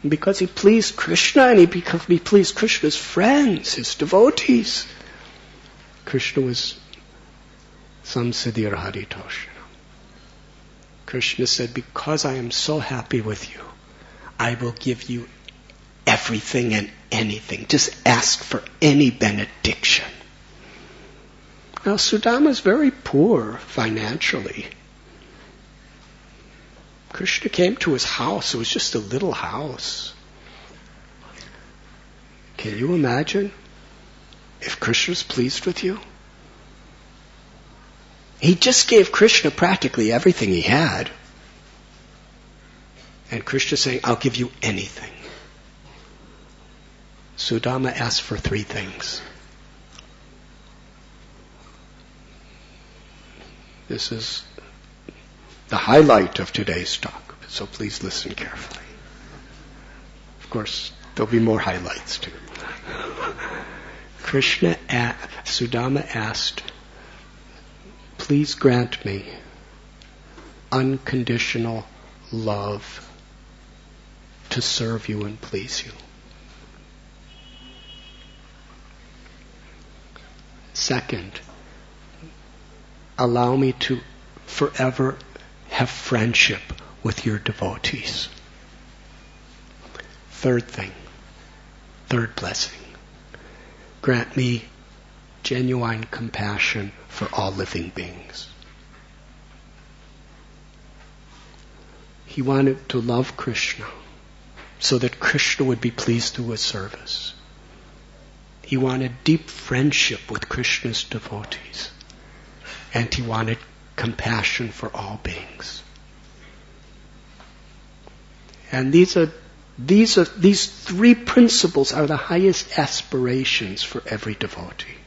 And because he pleased Krishna, and because he pleased Krishna's friends, his devotees, Krishna was Samsiddhir Haritosh. Krishna said, because I am so happy with you, I will give you everything and anything. Just ask for any benediction. Now, Sudama is very poor financially. Krishna came to his house. It was just a little house. Can you imagine if Krishna's pleased with you? He just gave Krishna practically everything he had. And Krishna saying, I'll give you anything. Sudama asked for 3 things. This is the highlight of today's talk, so please listen carefully. Of course, there'll be more highlights too. Sudama asked, please grant me unconditional love to serve you and please you. Second, allow me to forever have friendship with your devotees. Third blessing, grant me genuine compassion for all living beings. He wanted to love Krishna so that Krishna would be pleased through his service. He wanted deep friendship with Krishna's devotees. And he wanted compassion for all beings. And these 3 principles are the highest aspirations for every devotee.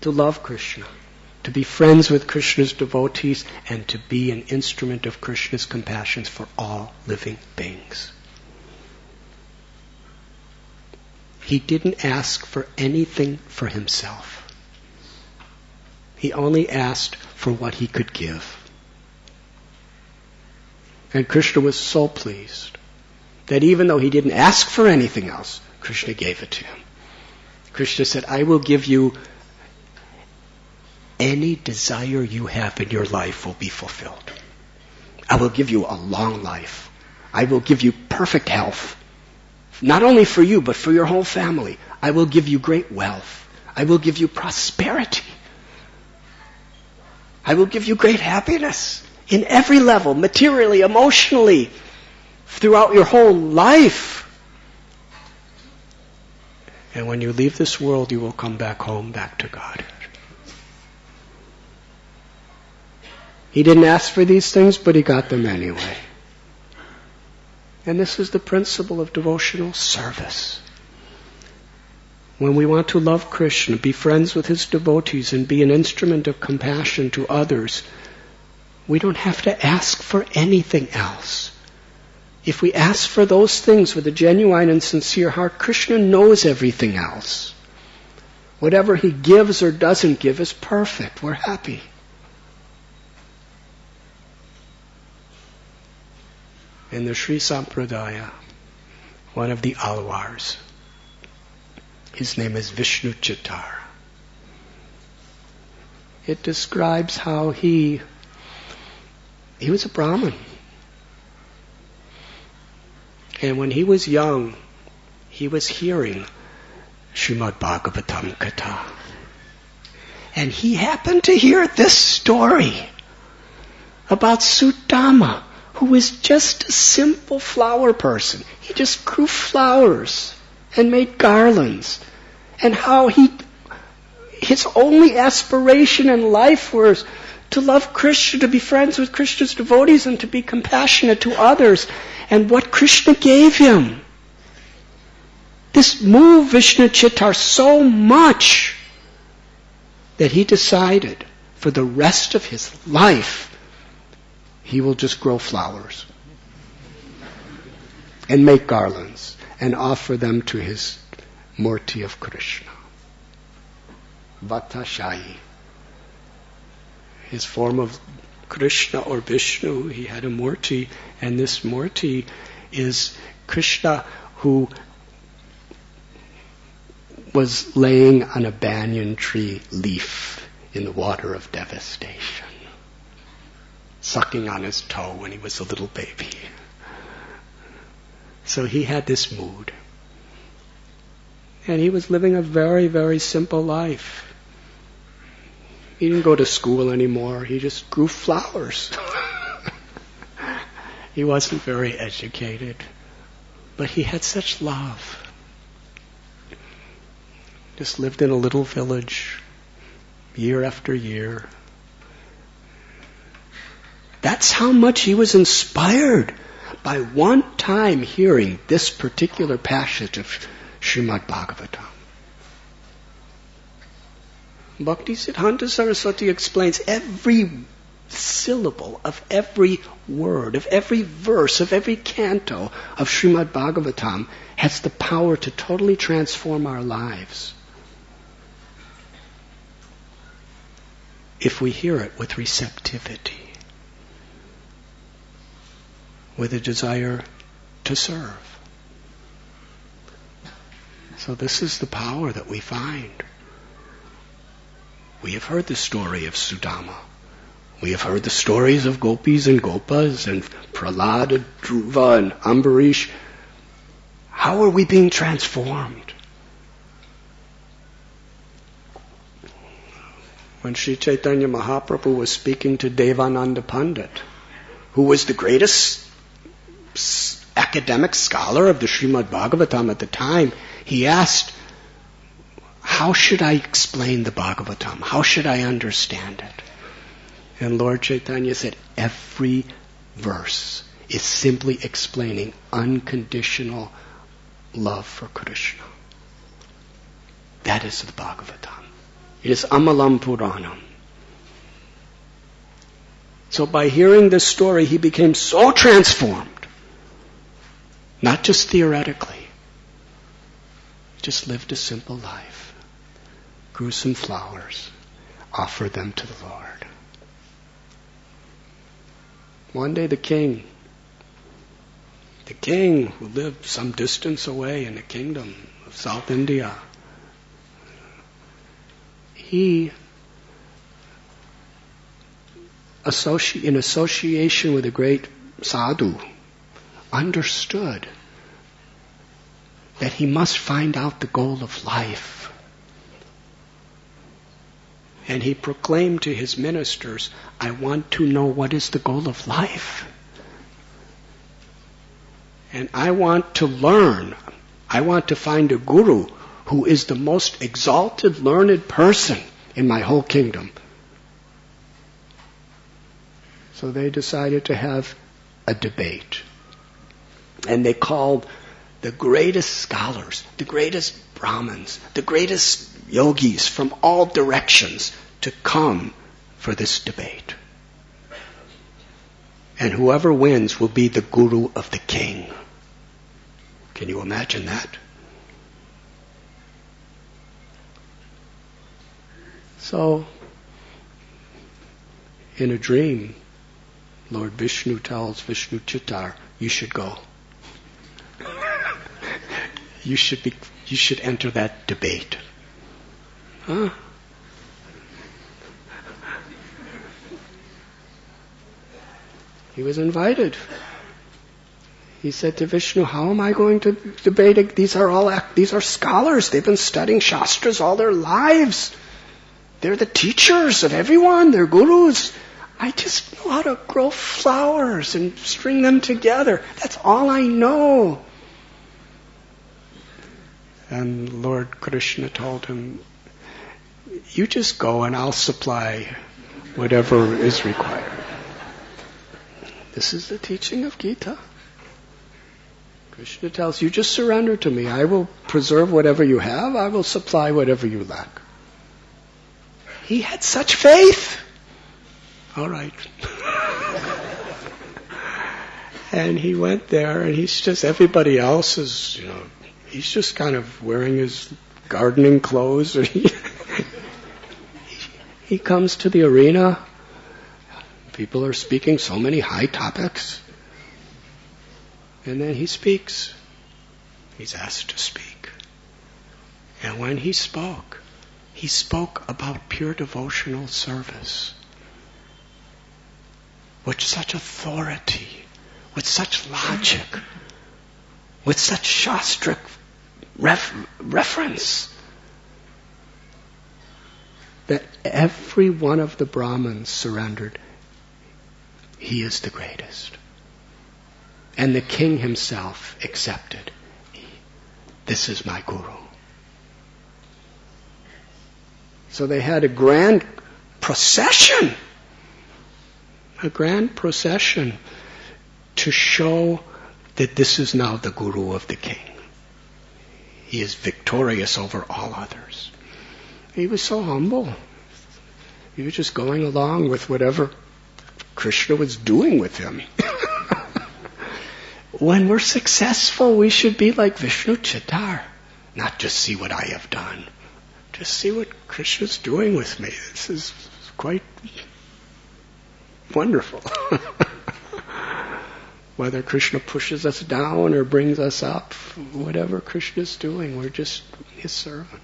To love Krishna, to be friends with Krishna's devotees, and to be an instrument of Krishna's compassion for all living beings. He didn't ask for anything for himself. He only asked for what he could give. And Krishna was so pleased that even though he didn't ask for anything else, Krishna gave it to him. Krishna said, I will give you any desire you have in your life will be fulfilled. I will give you a long life. I will give you perfect health. Not only for you, but for your whole family. I will give you great wealth. I will give you prosperity. I will give you great happiness in every level, materially, emotionally, throughout your whole life. And when you leave this world, you will come back home, back to God. He didn't ask for these things, but he got them anyway. And this is the principle of devotional service. When we want to love Krishna, be friends with his devotees, and be an instrument of compassion to others, we don't have to ask for anything else. If we ask for those things with a genuine and sincere heart, Krishna knows everything else. Whatever he gives or doesn't give is perfect. We're happy. In the Sri Sampradaya, one of the Alwars, his name is Vishnu Chittar. It describes how he was a Brahmin. And when he was young, he was hearing Srimad Bhagavatam Katha. And he happened to hear this story about Sudama, who was just a simple flower person. He just grew flowers and made garlands. And how his only aspiration in life was to love Krishna, to be friends with Krishna's devotees, and to be compassionate to others. And what Krishna gave him, this moved Vishnu Chittar so much that he decided for the rest of his life he will just grow flowers and make garlands and offer them to his Murti of Krishna. Vatashayi, his form of Krishna or Vishnu, he had a murti, and this murti is Krishna who was laying on a banyan tree leaf in the water of devastation, sucking on his toe when he was a little baby. So he had this mood. And he was living a very, very simple life. He didn't go to school anymore. He just grew flowers. He wasn't very educated. But he had such love. Just lived in a little village, year after year. That's how much he was inspired by one time hearing this particular passage of Srimad Bhagavatam. Bhaktisiddhanta Saraswati explains every syllable of every word, of every verse, of every canto of Srimad Bhagavatam has the power to totally transform our lives. If we hear it with receptivity, with a desire to serve. So this is the power that we find. We have heard the story of Sudama. We have heard the stories of gopis and gopas and Prahlad and Dhruva and Ambarish. How are we being transformed? When Sri Chaitanya Mahaprabhu was speaking to Devananda Pandit, who was the greatest academic scholar of the Srimad Bhagavatam at the time, he asked, how should I explain the Bhagavatam? How should I understand it? And Lord Chaitanya said, every verse is simply explaining unconditional love for Krishna. That is the Bhagavatam. It is Amalam Puranam. So by hearing this story, he became so transformed. Not just theoretically. He just lived a simple life. Grew some flowers. Offered them to the Lord. One day the king who lived some distance away in the kingdom of South India, he, in association with a great sadhu, understood that he must find out the goal of life. And he proclaimed to his ministers, I want to know what is the goal of life. And I want to learn. I want to find a guru who is the most exalted, learned person in my whole kingdom. So they decided to have a debate. And they called the greatest scholars, the greatest Brahmins, the greatest yogis from all directions to come for this debate. And whoever wins will be the guru of the king. Can you imagine that? So, in a dream, Lord Vishnu tells Vishnu Chittar, you should go. You should enter that debate. Huh? He was invited. He said to Vishnu, how am I going to debate? These are scholars. They've been studying Shastras all their lives. They're the teachers of everyone. They're gurus. I just know how to grow flowers and string them together. That's all I know. And Lord Krishna told him, you just go and I'll supply whatever is required. This is the teaching of Gita. Krishna tells you, just surrender to me. I will preserve whatever you have. I will supply whatever you lack. He had such faith. All right. And he went there, and he's just, everybody else is, he's just kind of wearing his gardening clothes. He comes to the arena. People are speaking so many high topics. And then he speaks. He's asked to speak. And when he spoke about pure devotional service. With such authority, with such logic, with such shastric reference, that every one of the Brahmins surrendered. He is the greatest. And the king himself accepted. This is my guru. So they had a grand procession. A grand procession to show that this is now the guru of the king. He is victorious over all others. He was so humble. He was just going along with whatever Krishna was doing with him. When we're successful, we should be like Vishnu Chitar. Not just see what I have done. Just see what Krishna's doing with me. This is quite wonderful. Whether Krishna pushes us down or brings us up, whatever Krishna's doing, we're just his servant.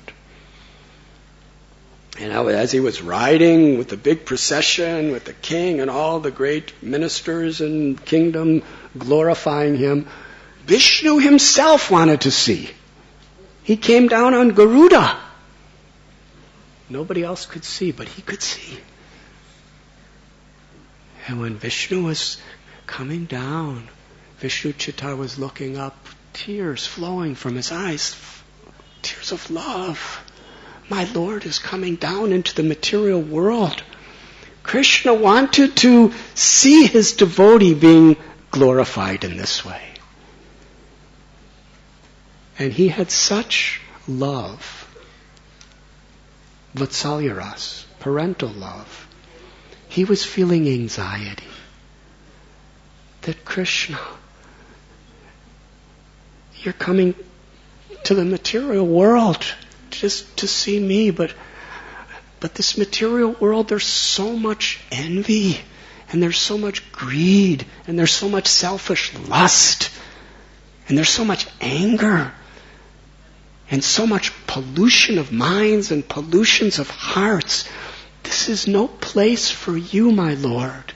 And as he was riding with the big procession, with the king and all the great ministers and kingdom glorifying him, Vishnu himself wanted to see. He came down on Garuda. Nobody else could see, but he could see. And when Vishnu was coming down, Vishnu Chitta was looking up, tears flowing from his eyes, tears of love. My Lord is coming down into the material world. Krishna wanted to see his devotee being glorified in this way. And he had such love, Vatsalyaras, parental love. He was feeling anxiety that Krishna, you're coming to the material world just to see me, but this material world, there's so much envy, and there's so much greed, and there's so much selfish lust, and there's so much anger, and so much pollution of minds and pollutions of hearts. This is no place for you, my Lord.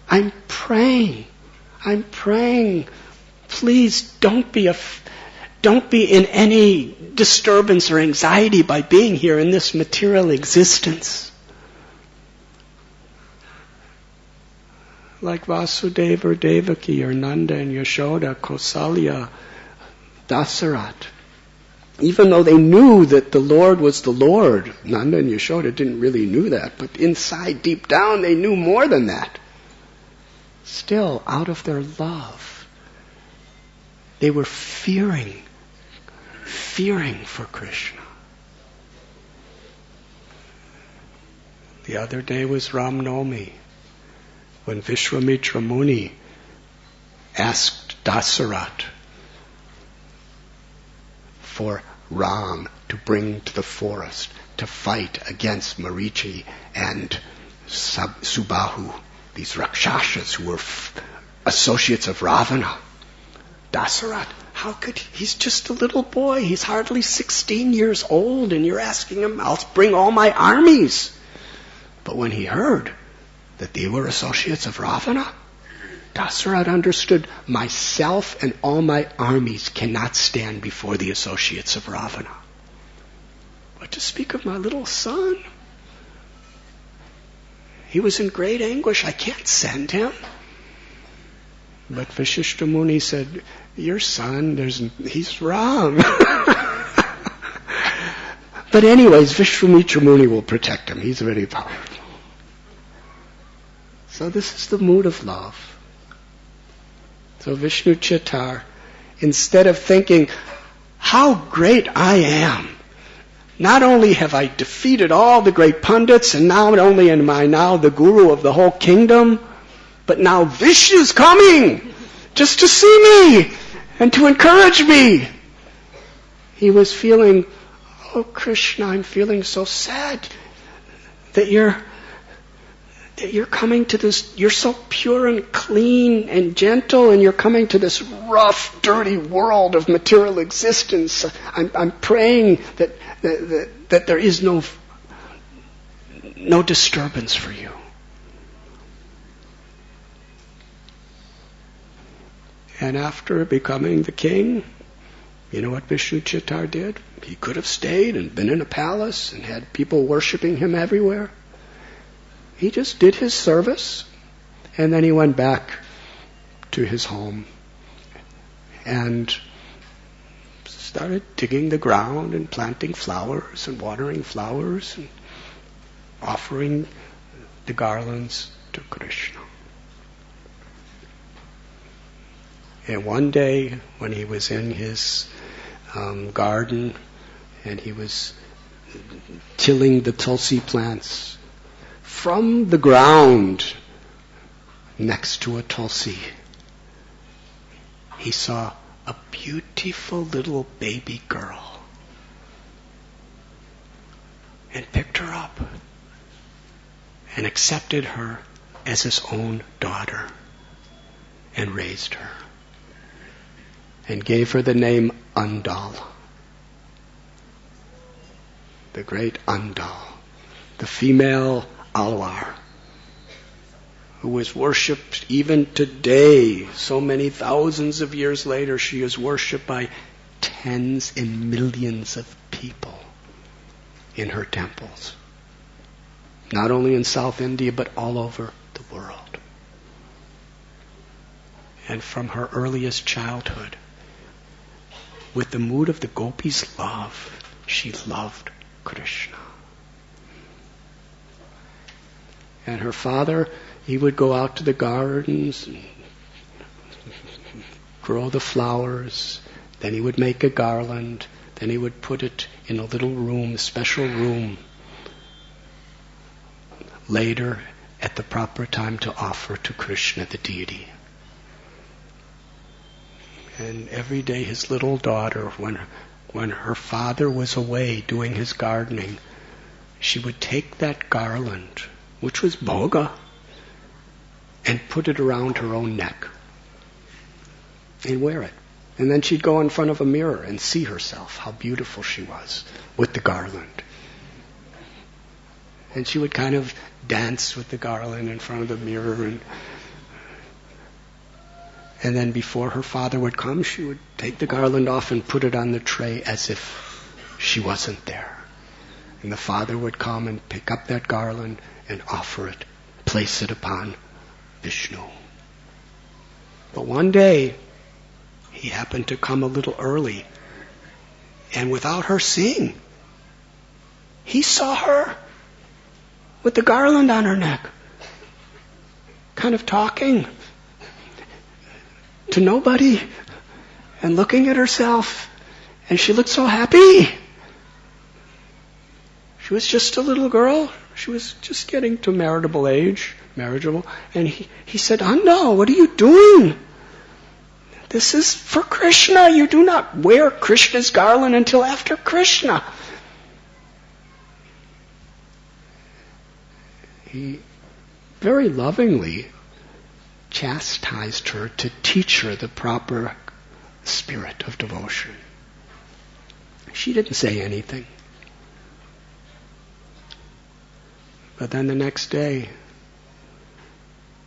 I'm praying. Please don't be in any disturbance or anxiety by being here in this material existence. Like Vasudeva or Devaki or Nanda and Yashoda, Kausalya, Dasarath. Even though they knew that the Lord was the Lord, Nanda and Yashoda didn't really know that, but inside, deep down, they knew more than that. Still, out of their love, they were fearing for Krishna. The other day was Ram Navami, when Vishwamitra Muni asked Dasarath for Ram to bring to the forest to fight against Marichi and Subahu, these Rakshasas who were associates of Ravana. Dasarath, how could he's just a little boy, he's hardly 16 years old, and you're asking him, I'll bring all my armies. But when he heard that they were associates of Ravana, Dasarath understood, myself and all my armies cannot stand before the associates of Ravana. But to speak of my little son, he was in great anguish, I can't send him. But Vashishta Muni said, your son, he's Ram. But anyways, Vishwamitra Muni will protect him. He's very powerful. So this is the mood of love. So Vishnu Chitar, instead of thinking, how great I am, not only have I defeated all the great pundits, and not only am I now the guru of the whole kingdom, but now Vishnu's coming just to see me and to encourage me. He was feeling, oh Krishna, I'm feeling so sad that you're you're coming to this, you're so pure and clean and gentle, and you're coming to this rough, dirty world of material existence. I'm praying that there is no disturbance for you. And after becoming the king, you know what Vishnu Chitar did? He could have stayed and been in a palace and had people worshiping him everywhere. He just did his service, and then he went back to his home and started digging the ground and planting flowers and watering flowers and offering the garlands to Krishna. And one day, when he was in his garden and he was tilling the tulsi plants, from the ground next to a tulsi, he saw a beautiful little baby girl and picked her up and accepted her as his own daughter and raised her and gave her the name Andal, the great Andal, the female Alwar, who is worshipped even today. So many thousands of years later, she is worshipped by tens and millions of people in her temples. Not only in South India, but all over the world. And from her earliest childhood, with the mood of the gopis' love, she loved Krishna. And her father, he would go out to the gardens and grow the flowers. Then he would make a garland. Then he would put it in a little room, a special room, later at the proper time to offer to Krishna, the deity. And every day his little daughter, when her father was away doing his gardening, she would take that garland, which was bhoga, and put it around her own neck and wear it. And then she'd go in front of a mirror and see herself, how beautiful she was with the garland. And she would kind of dance with the garland in front of the mirror. And then before her father would come, she would take the garland off and put it on the tray as if she wasn't there. And the father would come and pick up that garland and offer it, place it upon Vishnu. But one day, he happened to come a little early, and without her seeing, he saw her with the garland on her neck, kind of talking to nobody and looking at herself, and she looked so happy. She was just a little girl. She was just getting to marriageable age, and he said, "Anda, what are you doing? This is for Krishna. You do not wear Krishna's garland until after Krishna." He very lovingly chastised her to teach her the proper spirit of devotion. She didn't say anything. But then the next day,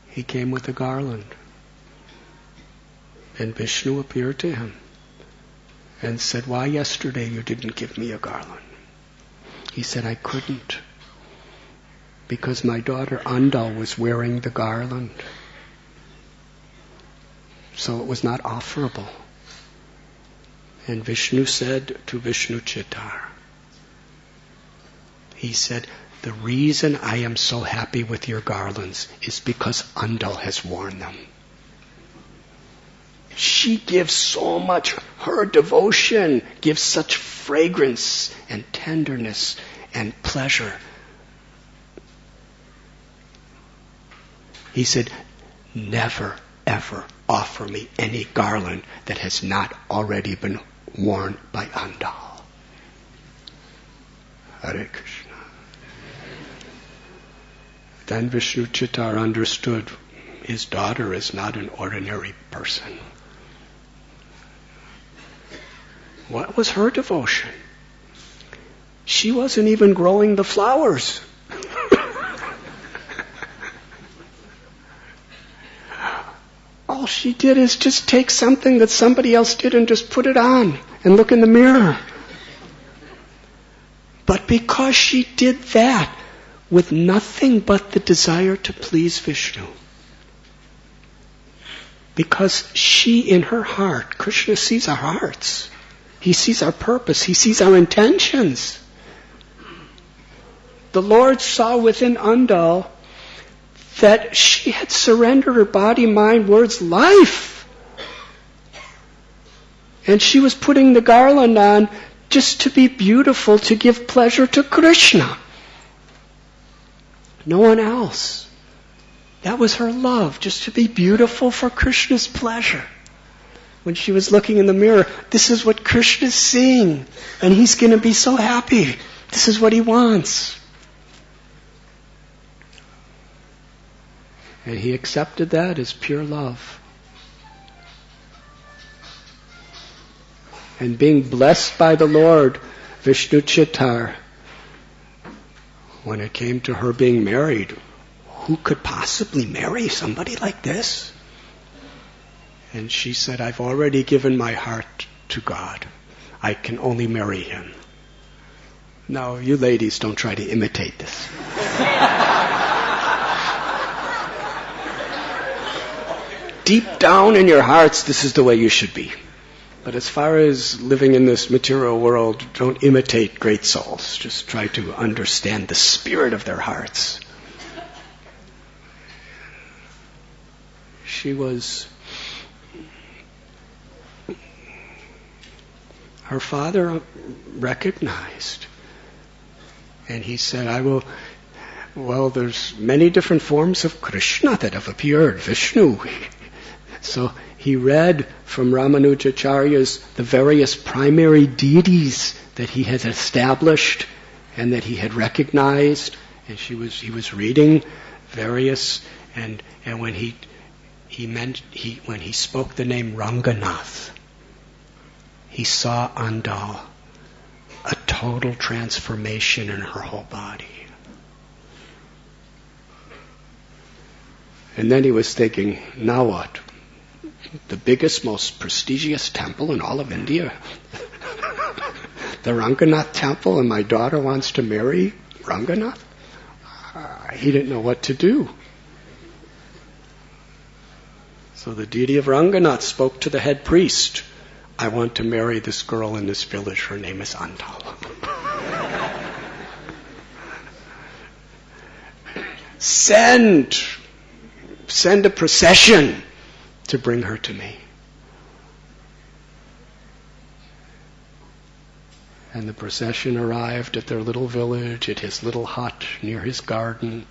he came with a garland. And Vishnu appeared to him and said, "Why yesterday you didn't give me a garland?" He said, "I couldn't, because my daughter Andal was wearing the garland. So it was not offerable." And Vishnu said to Vishnu Chitar, he said, "The reason I am so happy with your garlands is because Andal has worn them. She gives so much, her devotion gives such fragrance and tenderness and pleasure." He said, "Never, ever offer me any garland that has not already been worn by Andal." Hare Krishna. Then Vishnu Chitar understood his daughter is not an ordinary person. What was her devotion? She wasn't even growing the flowers. All she did is just take something that somebody else did and just put it on and look in the mirror. But because she did that with nothing but the desire to please Vishnu, because she in her heart, Krishna sees our hearts. He sees our purpose. He sees our intentions. The Lord saw within Andal that she had surrendered her body, mind, words, life. And she was putting the garland on just to be beautiful, to give pleasure to Krishna. No one else. That was her love, just to be beautiful for Krishna's pleasure. When she was looking in the mirror, this is what Krishna's seeing, and he's going to be so happy. This is what he wants. And he accepted that as pure love. And being blessed by the Lord, Vishnu Chitar, when it came to her being married, who could possibly marry somebody like this? And she said, I've already given my heart to God. I can only marry him. Now, you ladies don't try to imitate this. Deep down in your hearts, this is the way you should be. But as far as living in this material world, don't imitate great souls. Just try to understand the spirit of their hearts. Her father recognized. And he said, there's many different forms of Krishna that have appeared, Vishnu. So he read from Ramanujacharya's the various primary deities that he had established and that he had recognized. And he was reading various, and when he spoke the name Ranganath, he saw Andal, a total transformation in her whole body. And then he was thinking, now what? The biggest, most prestigious temple in all of India? The Ranganath temple, and my daughter wants to marry Ranganath? He didn't know what to do. So the deity of Ranganath spoke to the head priest. I want to marry this girl in this village. Her name is Andal. Send a procession to bring her to me. And the procession arrived at their little village, at his little hut near his garden.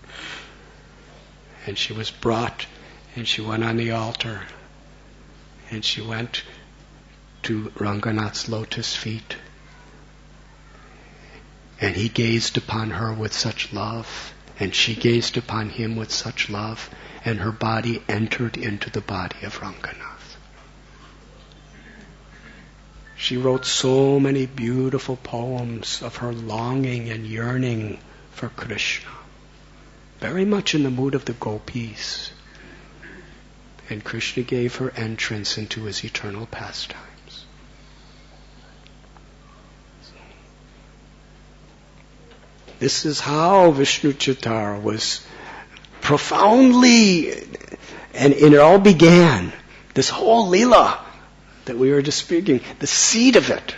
And she was brought, and she went on the altar, and she went to Ranganath's lotus feet. And he gazed upon her with such love, and she gazed upon him with such love, and her body entered into the body of Ranganath. She wrote so many beautiful poems of her longing and yearning for Krishna, very much in the mood of the gopis. And Krishna gave her entrance into his eternal pastimes. This is how Vishnu Chitar was profoundly, and it all began, this whole Leela that we were just speaking, the seed of it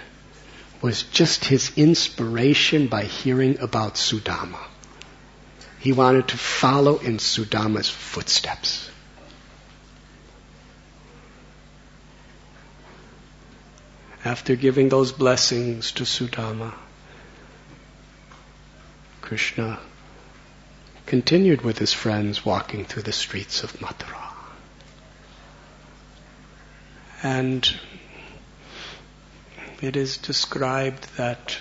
was just his inspiration by hearing about Sudama. He wanted to follow in Sudama's footsteps. After giving those blessings to Sudama, Krishna continued with his friends walking through the streets of Mathura. And it is described that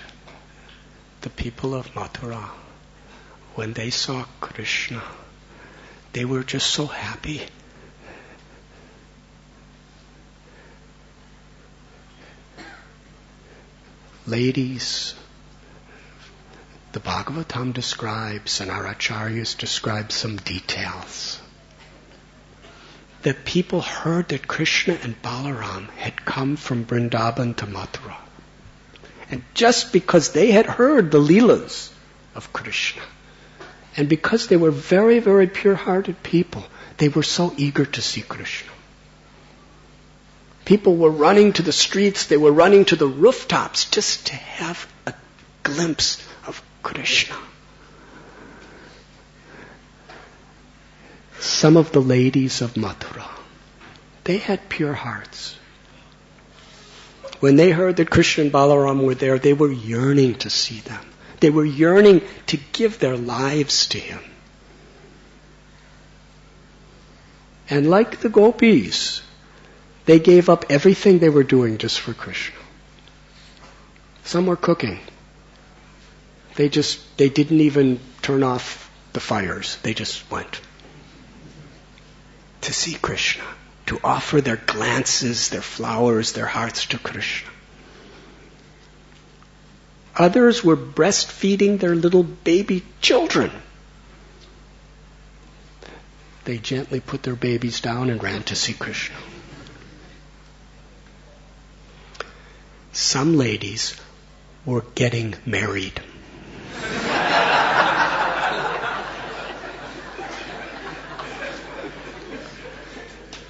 the people of Mathura, when they saw Krishna, They were just so happy. Ladies, the Bhagavatam describes, and our acharyas describe some details. That people heard that Krishna and Balaram had come from Vrindavan to Mathura. And just because they had heard the Leelas of Krishna, and because they were very, very pure-hearted people, they were so eager to see Krishna. People were running to the streets, they were running to the rooftops just to have a glimpse of Krishna. Some of the ladies of Mathura, they had pure hearts. When they heard that Krishna and Balaram were there, they were yearning to see them. They were yearning to give their lives to him. And like the gopis, they gave up everything they were doing just for Krishna. Some were cooking. They didn't even turn off the fires. They just went to see Krishna, to offer their glances, their flowers, their hearts to Krishna. Others were breastfeeding their little baby children. They gently put their babies down and ran to see Krishna. Some ladies were getting married.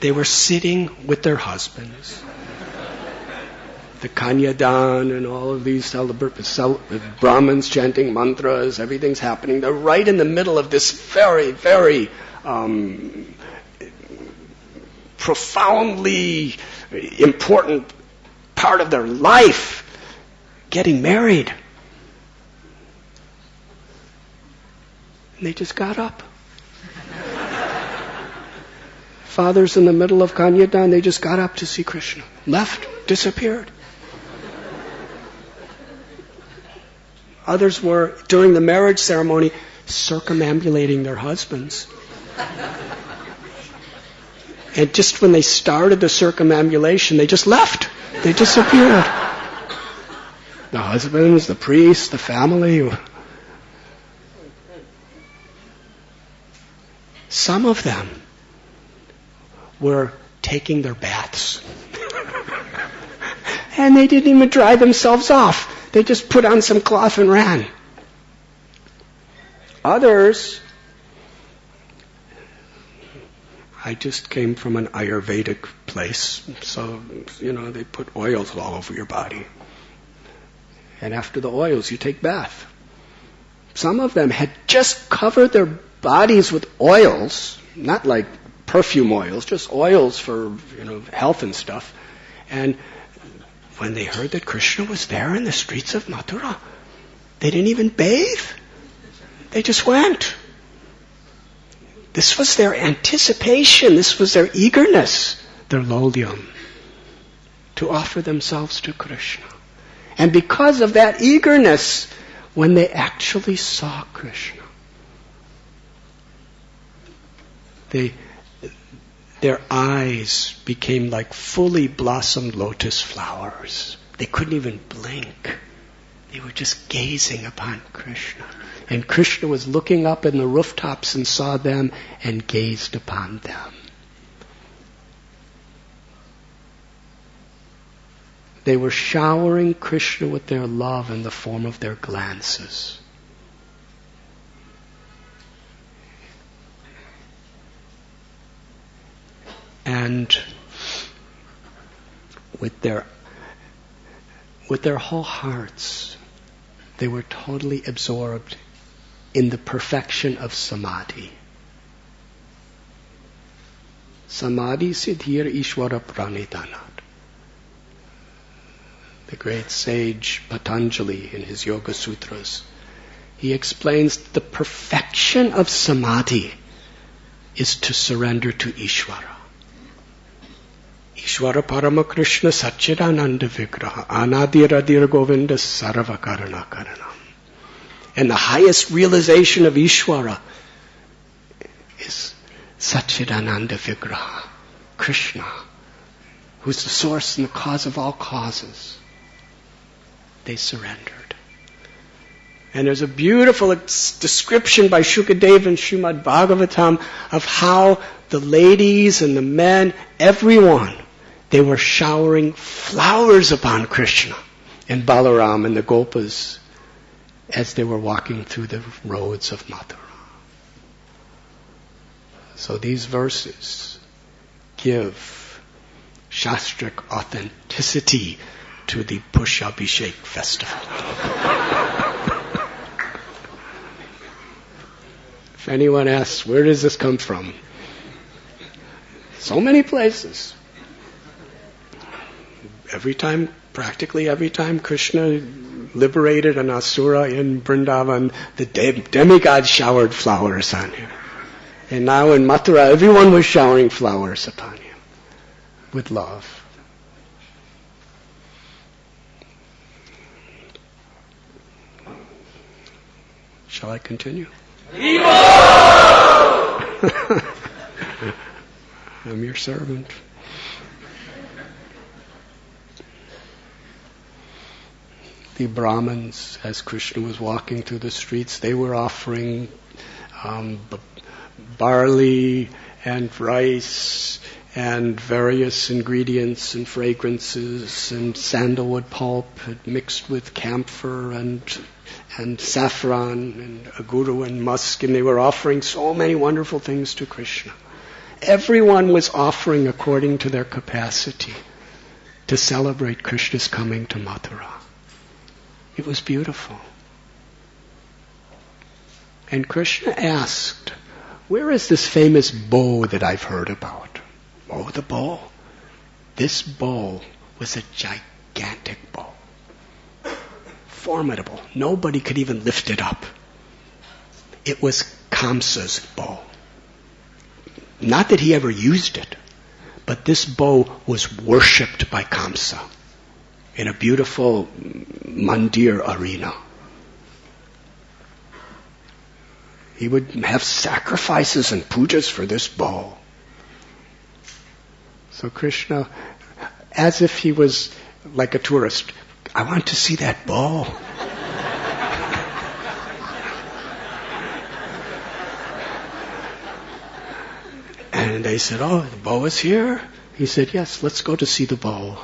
They were sitting with their husbands. The Kanyadan and all of these Brahmins chanting mantras, everything's happening. They're right in the middle of this very, very profoundly important part of their life, getting married. And they just got up. Fathers in the middle of Kanyadan, they just got up to see Krishna. Left, disappeared. Others were, during the marriage ceremony, circumambulating their husbands. And just when they started the circumambulation, they just left. They disappeared. The husbands, the priests, the family. Some of them were taking their baths. And they didn't even dry themselves off. They just put on some cloth and ran. Others, I just came from an Ayurvedic place, so, they put oils all over your body. And after the oils, you take bath. Some of them had just covered their bodies with oils, not like perfume oils, just oils for, health and stuff. And when they heard that Krishna was there in the streets of Mathura, they didn't even bathe. They just went. This was their anticipation. This was their eagerness, their lolyam, to offer themselves to Krishna. And because of that eagerness, when they actually saw Krishna, their eyes became like fully blossomed lotus flowers. They couldn't even blink. They were just gazing upon Krishna. And Krishna was looking up in the rooftops and saw them and gazed upon them. They were showering Krishna with their love in the form of their glances. And with their whole hearts, they were totally absorbed in the perfection of samadhi. Samadhi siddhir ishvara pranidanat. The great sage Patanjali in his Yoga Sutras, he explains the perfection of samadhi is to surrender to Ishvara. Ishvara Parama Krishna Satchidananda Vigraha Anadiradir Govinda Sarva Karana Karanam. And the highest realization of Ishvara is Satchidananda Vigraha, Krishna, who's the source and the cause of all causes. They surrendered. And there's a beautiful description by Shukadeva in Srimad Bhagavatam of how the ladies and the men, everyone, they were showering flowers upon Krishna and Balaram and the Gopas as they were walking through the roads of Mathura. So these verses give Shastric authenticity to the Pushabhishek festival. If anyone asks, where does this come from? So many places. Practically every time Krishna liberated an asura in Vrindavan, the demigod showered flowers on him. And now in Mathura, everyone was showering flowers upon him with love. Shall I continue? I'm your servant. The Brahmins, as Krishna was walking through the streets, they were offering barley and rice and various ingredients and fragrances and sandalwood pulp mixed with camphor and saffron and aguru and musk, and they were offering so many wonderful things to Krishna. Everyone was offering according to their capacity to celebrate Krishna's coming to Mathura. It was beautiful. And Krishna asked, where is this famous bow that I've heard about? Oh, the bow. This bow was a gigantic bow. Formidable. Nobody could even lift it up. It was Kamsa's bow. Not that he ever used it, but this bow was worshipped by Kamsa in a beautiful Mandir arena. He would have sacrifices and pujas for this bow. So Krishna, as if he was like a tourist, I want to see that bow. And they said, oh, the bow is here? He said, yes, let's go to see the bow.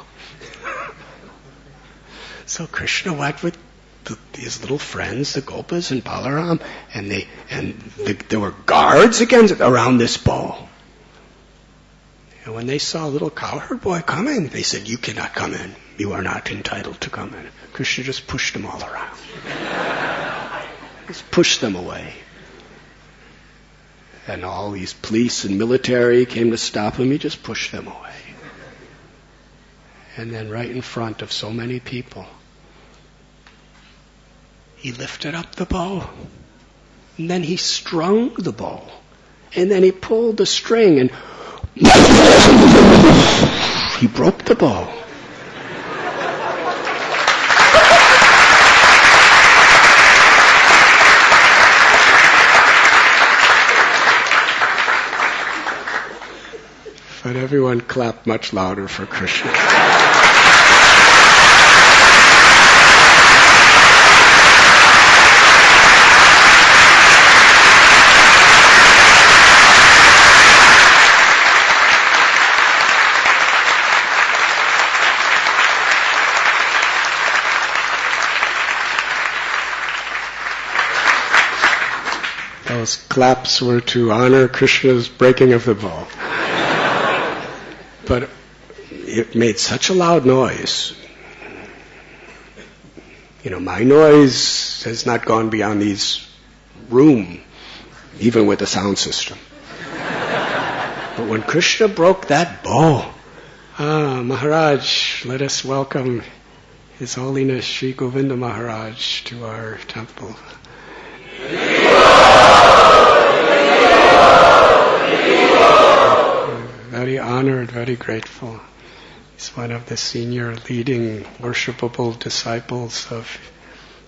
So Krishna went with his little friends, the Gopas and Balaram, and there were guards around this bow. And when they saw a little cowherd boy coming, they said, you cannot come in. You are not entitled to come in. Krishna just pushed them all around. Just pushed them away. And all these police and military came to stop him. He just pushed them away. And then right in front of so many people, he lifted up the bow. And then he strung the bow. And then he pulled the string and he broke the bow. But everyone clapped much louder for Krishna. Those claps were to honor Krishna's breaking of the bow. But it made such a loud noise. You know, my noise has not gone beyond these room, even with the sound system. But when Krishna broke that bow, Maharaj, let us welcome His Holiness Sri Govinda Maharaj to our temple. Very honored, very grateful. He's one of the senior leading worshipable disciples of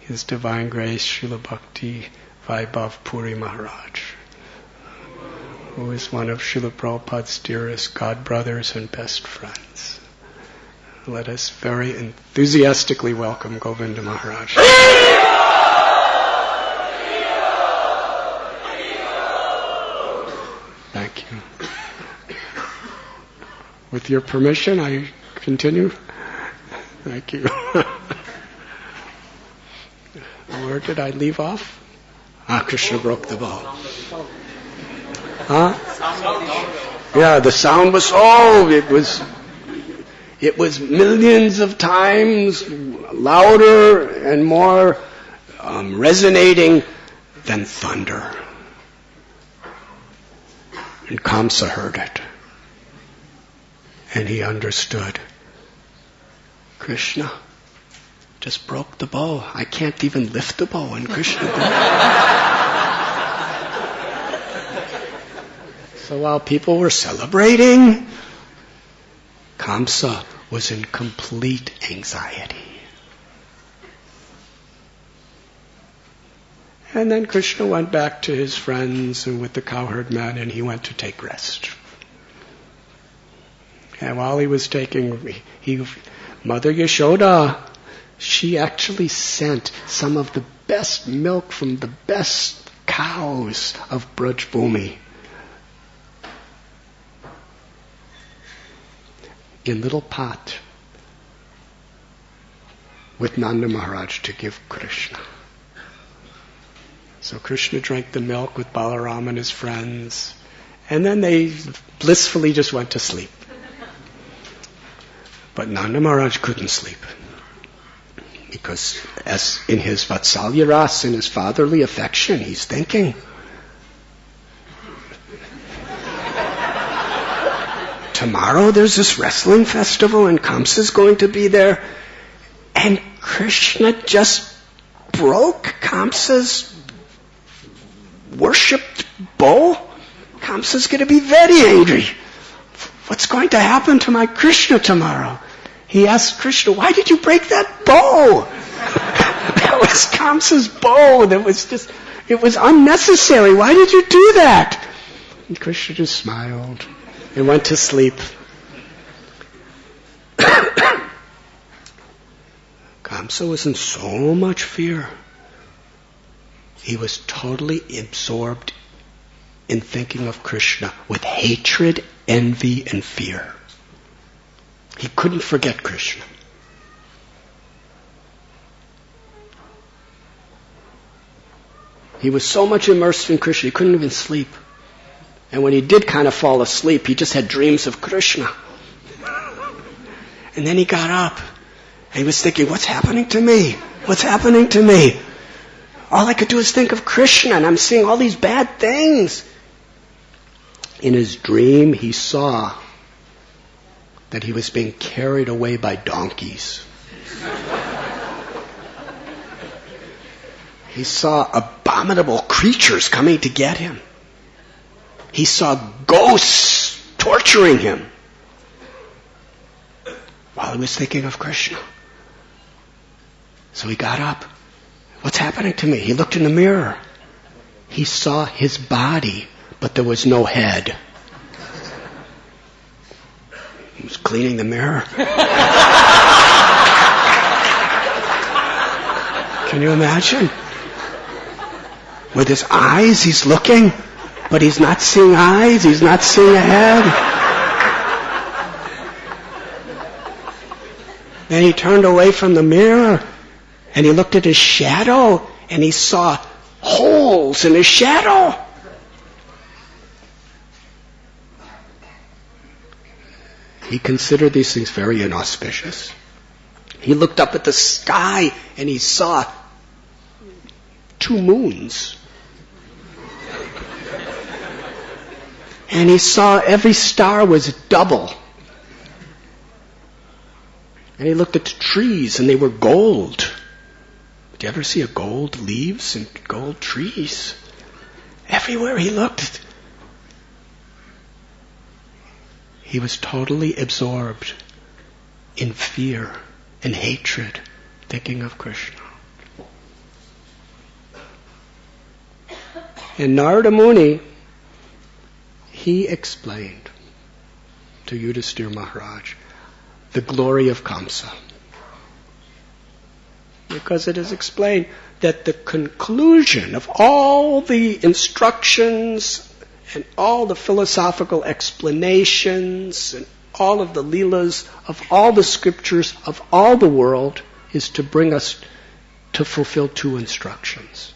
His Divine Grace Srila Bhakti Vaibhav Puri Maharaj. who is one of Srila Prabhupada's dearest godbrothers and best friends. Let us very enthusiastically welcome Govinda Maharaj. Thank you. With your permission, I continue. Thank you. Where did I leave off? Krishna broke the bow. Yeah, the sound was, it was millions of times louder and more resonating than thunder. And Kamsa heard it. And he understood. Krishna just broke the bow. I can't even lift the bow, and Krishna broke it. So while people were celebrating, Kamsa was in complete anxiety. And then Krishna went back to his friends and with the cowherd men, and he went to take rest. And while he was taking, Mother Yashoda, she actually sent some of the best milk from the best cows of Braj Bhumi in little pot with Nanda Maharaj to give Krishna. So Krishna drank the milk with Balaram and his friends, and then they blissfully just went to sleep. But Nanda Maharaj couldn't sleep, because as in his Vatsalya Ras, in his fatherly affection, he's thinking, tomorrow there's this wrestling festival and Kamsa's going to be there, and Krishna just broke Kamsa's worshipped bow. Kamsa's going to be very angry. What's going to happen to my Krishna tomorrow? He asked Krishna, why did you break that bow? That was Kamsa's bow. It was unnecessary. Why did you do that? And Krishna just smiled and went to sleep. Kamsa was in so much fear. He was totally absorbed in thinking of Krishna with hatred, envy, and fear. He couldn't forget Krishna. He was so much immersed in Krishna, he couldn't even sleep. And when he did kind of fall asleep, he just had dreams of Krishna. And then he got up, and he was thinking, what's happening to me? What's happening to me? All I could do is think of Krishna, and I'm seeing all these bad things. In his dream, he saw that he was being carried away by donkeys. He saw abominable creatures coming to get him. He saw ghosts torturing him while he was thinking of Krishna. So he got up. What's happening to me? He looked in the mirror. He saw his body, but there was no head. He was cleaning the mirror. Can you imagine? With his eyes, he's looking, but he's not seeing eyes, he's not seeing a head. Then he turned away from the mirror, and he looked at his shadow, and he saw holes in his shadow. He considered these things very inauspicious. He looked up at the sky, and he saw 2 moons. And he saw every star was double. And he looked at the trees, and they were gold. Did you ever see a gold leaves and gold trees? Everywhere he looked, he was totally absorbed in fear and hatred, thinking of Krishna. And Narada Muni, he explained to Yudhisthira Maharaj the glory of Kamsa. Because it is explained that the conclusion of all the instructions and all the philosophical explanations and all of the leelas of all the scriptures of all the world is to bring us to fulfill two instructions.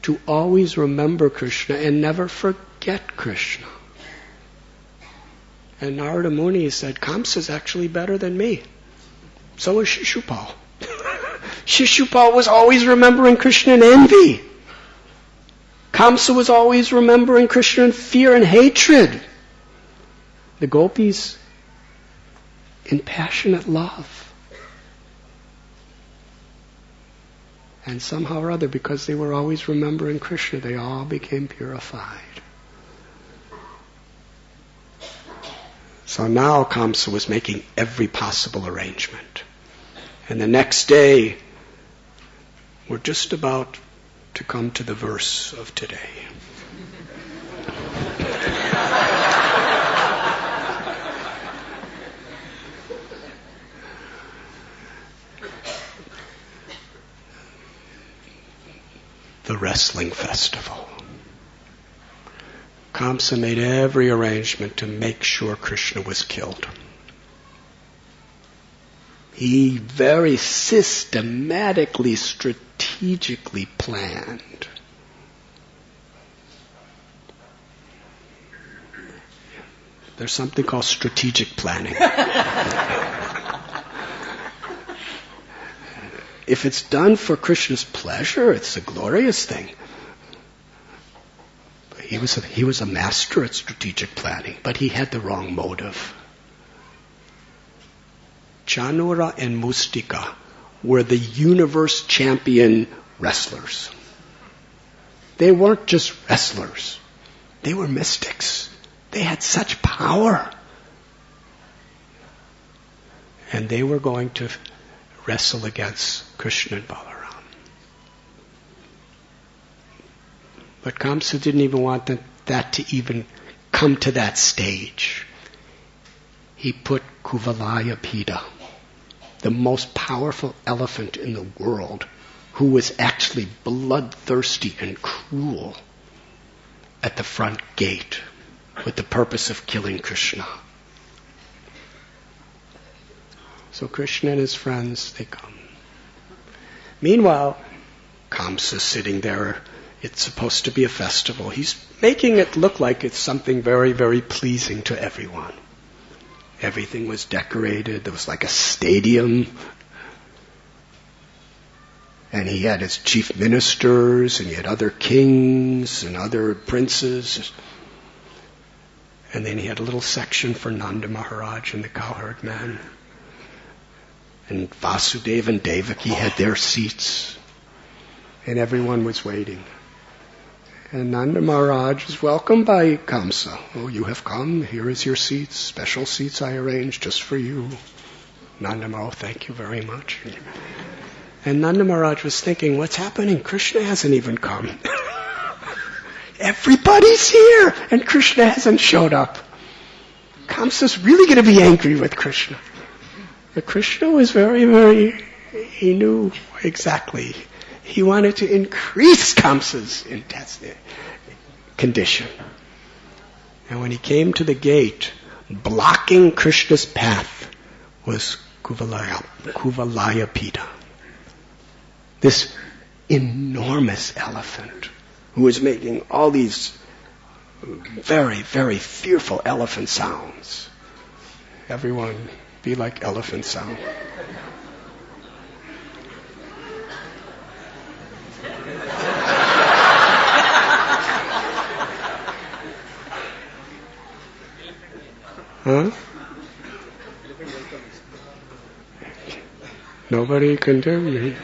To always remember Krishna and never forget Krishna. And Narada Muni said, Kamsa is actually better than me. So is Shishupal. Shishupal was always remembering Krishna in envy. Kamsa was always remembering Krishna in fear and hatred. The gopis in passionate love. And somehow or other, because they were always remembering Krishna, they all became purified. So now Kamsa was making every possible arrangement. And the next day, we're just about to come to the verse of today. The wrestling festival. Kamsa made every arrangement to make sure Krishna was killed. He very systematically, strategically planned. There's something called strategic planning. If it's done for Krishna's pleasure, it's a glorious thing. But he was a master at strategic planning, but he had the wrong motive. Chanura and Mustika were the universe champion wrestlers. They weren't just wrestlers. They were mystics. They had such power. And they were going to wrestle against Krishna and Balaram. But Kamsa didn't even want that to even come to that stage. He put Kuvalaya Pita, the most powerful elephant in the world, who was actually bloodthirsty and cruel, at the front gate with the purpose of killing Krishna. So Krishna and his friends, they come. Meanwhile, Kamsa's sitting there. It's supposed to be a festival. He's making it look like it's something very, very pleasing to everyone. Everything was decorated. There was like a stadium. And he had his chief ministers, and he had other kings and other princes. And then he had a little section for Nanda Maharaj and the cowherd man. And Vasudeva and Devaki had their seats. And everyone was waiting. And Nanda Maharaj was welcomed by Kamsa. Oh, you have come. Here is your seats. Special seats I arranged just for you. Nanda Maharaj, thank you very much. And Nanda Maharaj was thinking, what's happening? Krishna hasn't even come. Everybody's here, and Krishna hasn't showed up. Kamsa's really going to be angry with Krishna. But Krishna was very, he knew exactly. He wanted to increase Kamsa's condition. And when he came to the gate, blocking Krishna's path was Kuvalaya Pita. This enormous elephant who was making all these very, very fearful elephant sounds. Everyone be like elephant sound. Huh? Nobody can do me.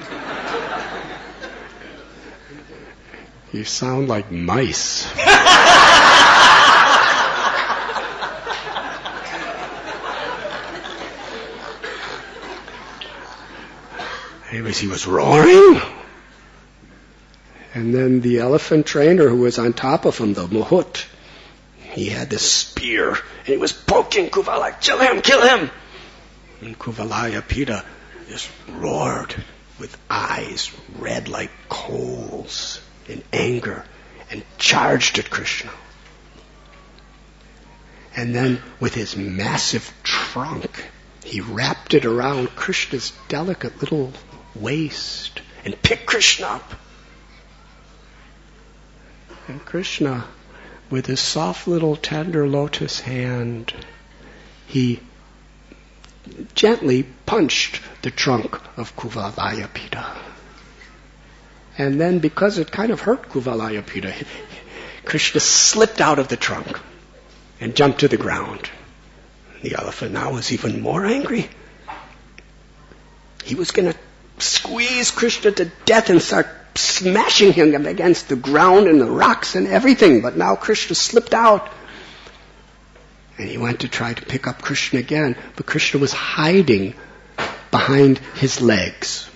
You sound like mice. Anyways, he was roaring. And then the elephant trainer who was on top of him, the Muhut, he had this spear, and he was poking Kuvalaya, kill him, kill him! And Kuvalayapita just roared with eyes red like coals in anger and charged at Krishna. And then with his massive trunk, he wrapped it around Krishna's delicate little waist and picked Krishna up. And Krishna, with his soft little tender lotus hand, he gently punched the trunk of Kuvalayapita. And then, because it kind of hurt Kuvalayapita, Krishna slipped out of the trunk and jumped to the ground. The elephant now was even more angry. He was going to squeeze Krishna to death and start smashing him against the ground and the rocks and everything. But now Krishna slipped out. And he went to try to pick up Krishna again. But Krishna was hiding behind his legs.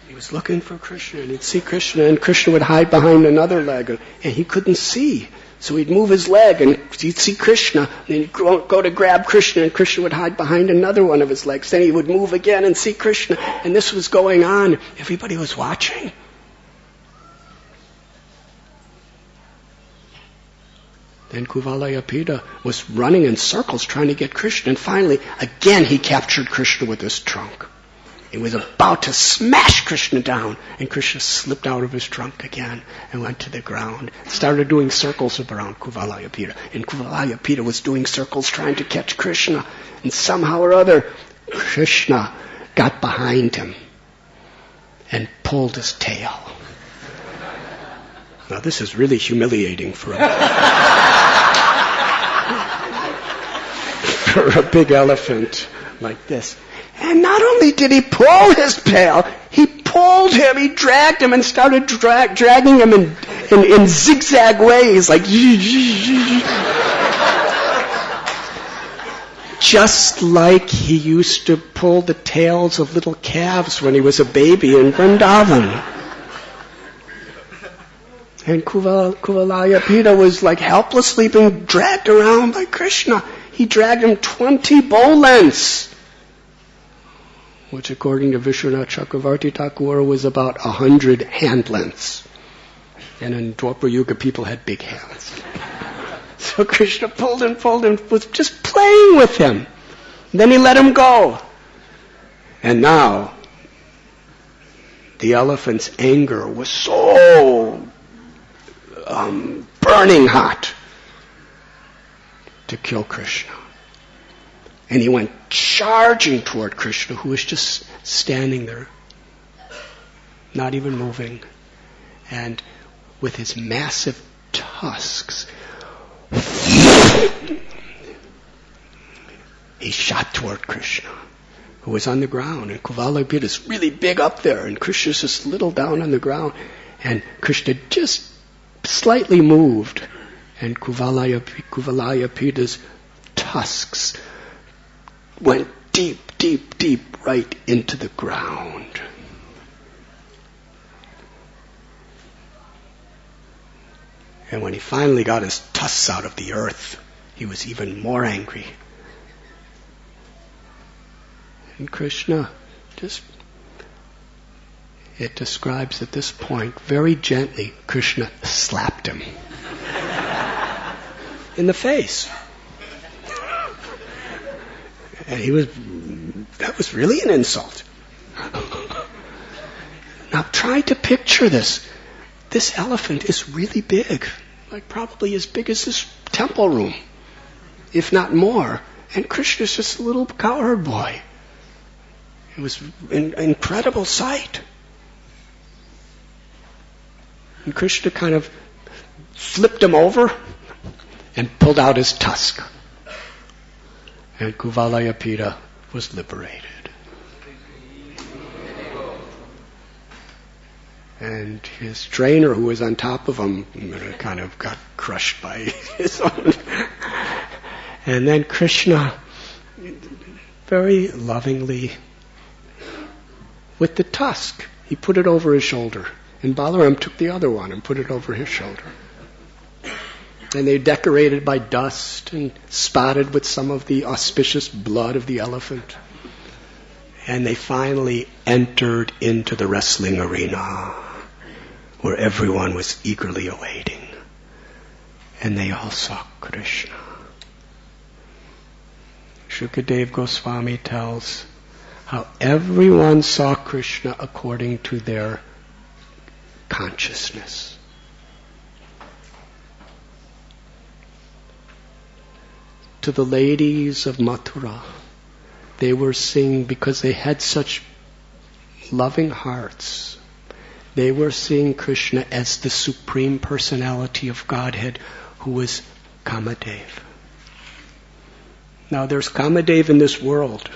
He was looking for Krishna, and he'd see Krishna, and Krishna would hide behind another leg, and he couldn't see. So he'd move his leg, and he'd see Krishna, and he'd go to grab Krishna, and Krishna would hide behind another one of his legs. Then he would move again and see Krishna, and this was going on. Everybody was watching. Then Kuvalayapita was running in circles trying to get Krishna, and finally, again he captured Krishna with his trunk. He was about to smash Krishna down, and Krishna slipped out of his trunk again and went to the ground. Started doing circles around Kuvalayapita. And Kuvalayapita was doing circles trying to catch Krishna. And somehow or other, Krishna got behind him and pulled his tail. Now this is really humiliating for a big elephant like this. And not only did he pull his tail, he pulled him, he dragged him and started dragging him in zigzag ways, like just like he used to pull the tails of little calves when he was a baby in Vrindavan. And Kuvalayapita was like helplessly being dragged around by Krishna. He dragged him 20 bow lengths, which according to Vishwanath Chakravarti Thakur was about 100 hand lengths. And in Dwapara Yuga, people had big hands. So Krishna pulled him, was just playing with him. Then he let him go. And now, the elephant's anger was so burning hot to kill Krishna. And he went charging toward Krishna, who was just standing there, not even moving. And with his massive tusks, he shot toward Krishna, who was on the ground. And Kuvalayapita is really big up there, and Krishna's just little down on the ground. And Krishna just slightly moved, and Kuvalayapita's tusks went deep, deep, deep right into the ground. And when he finally got his tusks out of the earth, he was even more angry. And Krishna it describes at this point, very gently, Krishna slapped him in the face. And that was really an insult. Now try to picture this. This elephant is really big, like probably as big as this temple room, if not more. And Krishna's just a little cowherd boy. It was an incredible sight. And Krishna kind of flipped him over and pulled out his tusk. And Kuvalayapita was liberated. And his trainer, who was on top of him, kind of got crushed by his own. And then Krishna, very lovingly, with the tusk, he put it over his shoulder And Balaram took the other one and put it over his shoulder. And they decorated by dust and spotted with some of the auspicious blood of the elephant. And they finally entered into the wrestling arena where everyone was eagerly awaiting. And they all saw Krishna. Shukadev Goswami tells how everyone saw Krishna according to their consciousness. To the ladies of Mathura, they were seeing, because they had such loving hearts, they were seeing Krishna as the Supreme Personality of Godhead, who was Kamadev. Now there's Kamadev in this world,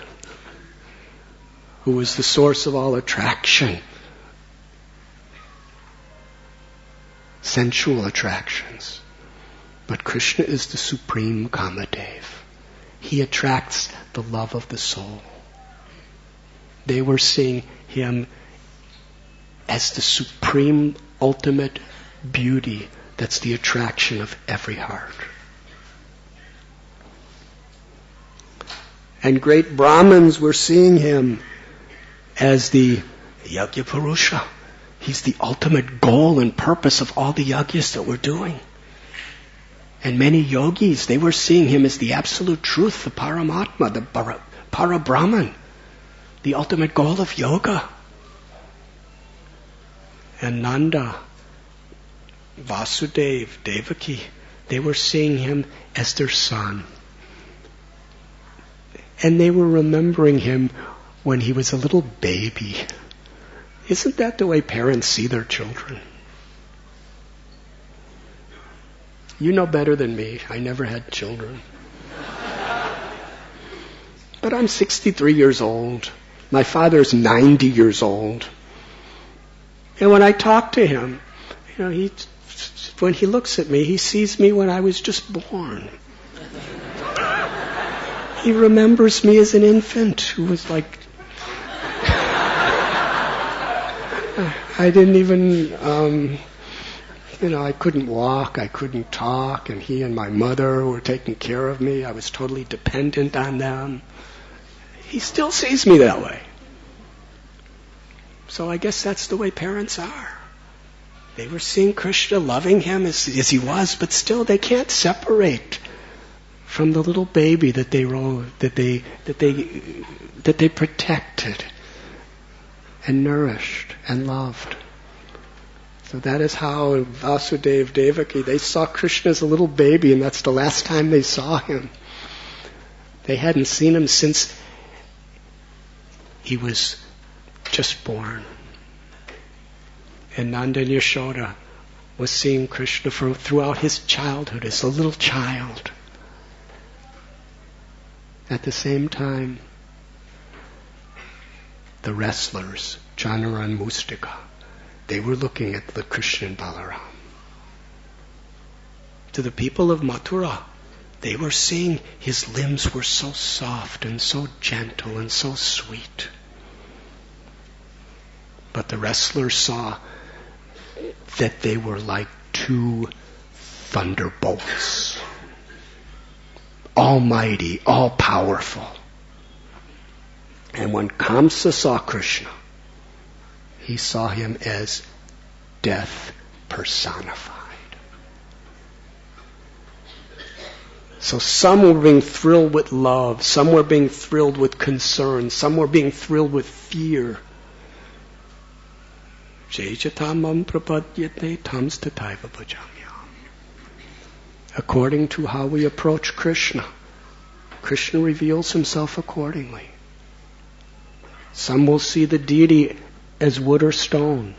who is the source of all attraction, sensual attractions. But Krishna is the Supreme Kamadev. He attracts the love of the soul. They were seeing him as the supreme, ultimate beauty that's the attraction of every heart. And great Brahmins were seeing him as the Yajna Purusha. He's the ultimate goal and purpose of all the yajnas that we're doing. And many yogis, they were seeing him as the absolute truth, the Paramatma, the Para-Brahman, the ultimate goal of yoga. And Nanda, Vasudeva, Devaki, they were seeing him as their son. And they were remembering him when he was a little baby. Isn't that the way parents see their children? You know better than me. I never had children. But I'm 63 years old. My father's 90 years old. And when I talk to him, when he looks at me, he sees me when I was just born. He remembers me as an infant who was like... I didn't even... I couldn't walk, I couldn't talk, and he and my mother were taking care of me. I was totally dependent on them. He still sees me that way. So I guess that's the way parents are. They were seeing Krishna, loving him as he was, but still they can't separate from the little baby that they protected and nourished and loved. So that is how Vasudeva, Devaki, they saw Krishna as a little baby, and that's the last time they saw him. They hadn't seen him since he was just born. And Nanda and Yashoda was seeing Krishna throughout his childhood as a little child. At the same time, the wrestlers, Chanara and Mustika, they were looking at the Krishna and Balaram. To the people of Mathura, they were seeing his limbs were so soft and so gentle and so sweet. But the wrestlers saw that they were like two thunderbolts. Almighty, all-powerful. And when Kamsa saw Krishna, he saw him as death personified. So some were being thrilled with love, some were being thrilled with concern, some were being thrilled with fear. According to how we approach Krishna, Krishna reveals himself accordingly. Some will see the deity as wood or stone.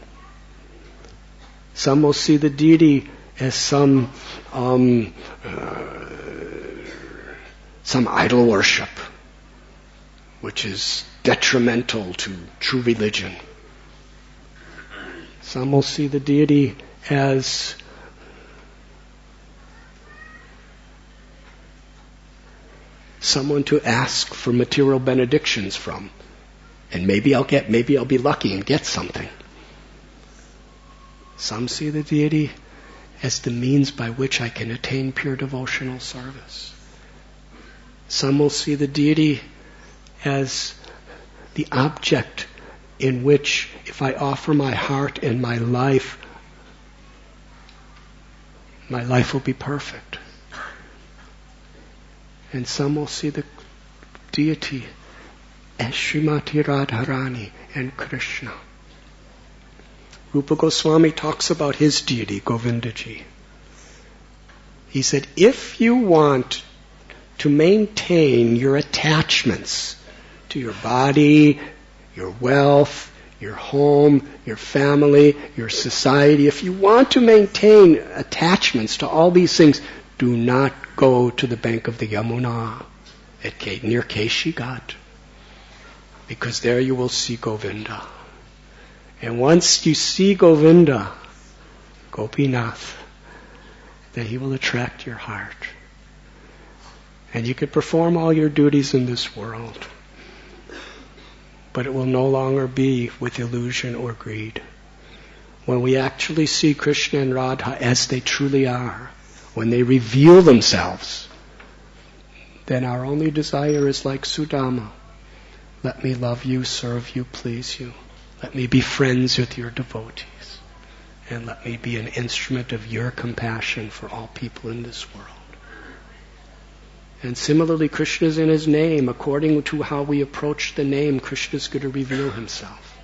Some will see the deity as some idol worship, which is detrimental to true religion. Some will see the deity as someone to ask for material benedictions from. And maybe I'll be lucky and get something. Some see the deity as the means by which I can attain pure devotional service. Some will see the deity as the object in which, if I offer my heart and my life will be perfect. And some will see the deity as Srimati Radharani and Krishna. Rupa Goswami talks about his deity, Govindaji. He said, if you want to maintain your attachments to your body, your wealth, your home, your family, your society, if you want to maintain attachments to all these things, do not go to the bank of the Yamuna near Keshigat, because there you will see Govinda. And once you see Govinda, Gopinath, then he will attract your heart. And you could perform all your duties in this world, but it will no longer be with illusion or greed. When we actually see Krishna and Radha as they truly are, when they reveal themselves, then our only desire is like Sudama. Let me love you, serve you, please you. Let me be friends with your devotees. And let me be an instrument of your compassion for all people in this world. And similarly, Krishna is in his name. According to how we approach the name, Krishna is going to reveal himself.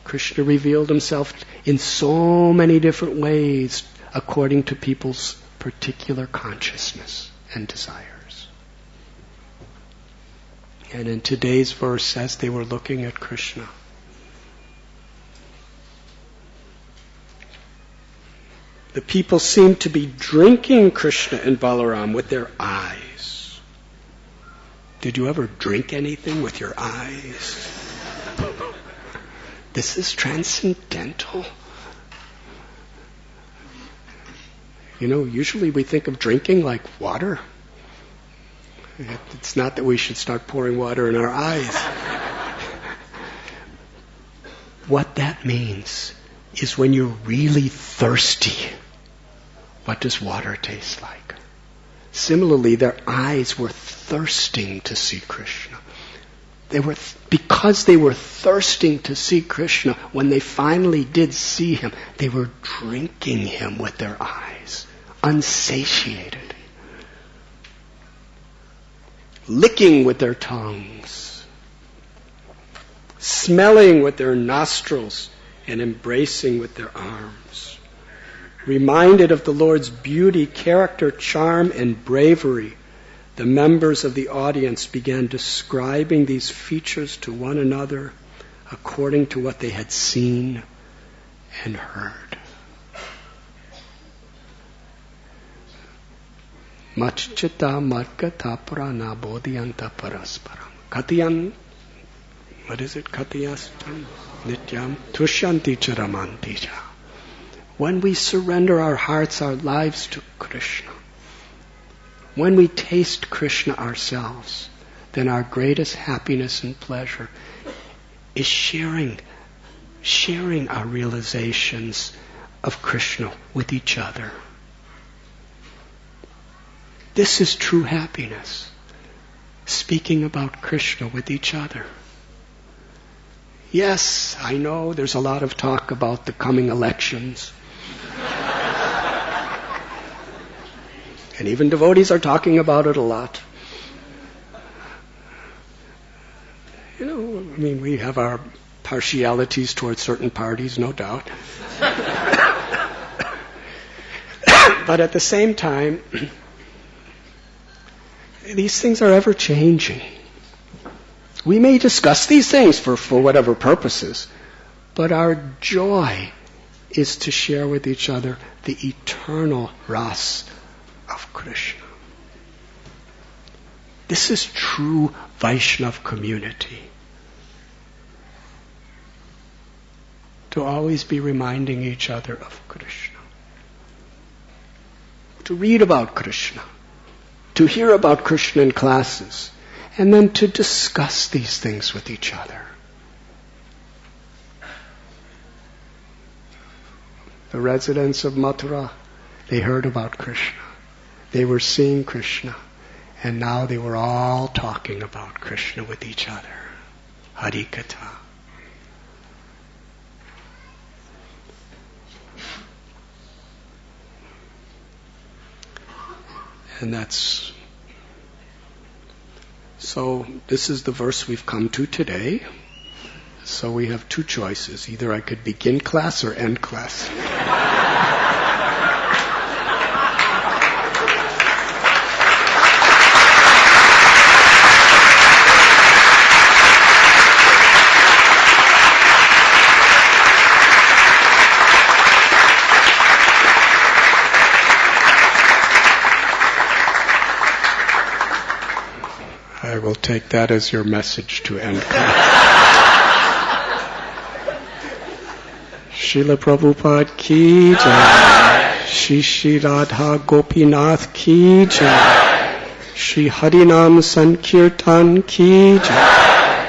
Krishna revealed himself in so many different ways according to people's particular consciousness and desires. And in today's verse, as they were looking at Krishna, the people seemed to be drinking Krishna and Balaram with their eyes. Did you ever drink anything with your eyes? This is transcendental. You know, usually we think of drinking like water. It's not that we should start pouring water in our eyes. What that means is when you're really thirsty, what does water taste like? Similarly, their eyes were thirsting to see Krishna. Because they were thirsting to see Krishna, when they finally did see him, they were drinking him with their eyes, unsatiated. Licking with their tongues, smelling with their nostrils, and embracing with their arms. Reminded of the Lord's beauty, character, charm, and bravery, the members of the audience began describing these features to one another according to what they had seen and heard. Machchita madgata purana bodhyanta parasparam. Katyan, what is it? Katyastam nityam tushyanti charamanti cha. When we surrender our hearts, our lives to Krishna, when we taste Krishna ourselves, then our greatest happiness and pleasure is sharing our realizations of Krishna with each other. This is true happiness, speaking about Krishna with each other. Yes, I know there's a lot of talk about the coming elections. And even devotees are talking about it a lot. You know, I mean, we have our partialities towards certain parties, no doubt. But at the same time, these things are ever changing. We may discuss these things for whatever purposes, but our joy is to share with each other the eternal ras of Krishna. This is true Vaishnava community. To always be reminding each other of Krishna. To read about Krishna. To hear about Krishna in classes. And then to discuss these things with each other. the residents of Mathura, they heard about Krishna. They were seeing Krishna. And now they were all talking about Krishna with each other. Harikatha. And that's... So this is the verse we've come to today. So we have two choices. Either I could begin class or end class. I will take that as your message to end class. Srila Prabhupada ki jai. Shri Radha Gopinath ki jai. Shri Harinam Sankirtan ki jai.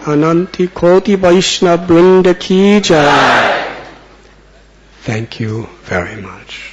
Ananti Koti Vaishnava Vrinda ki jai. Thank you very much.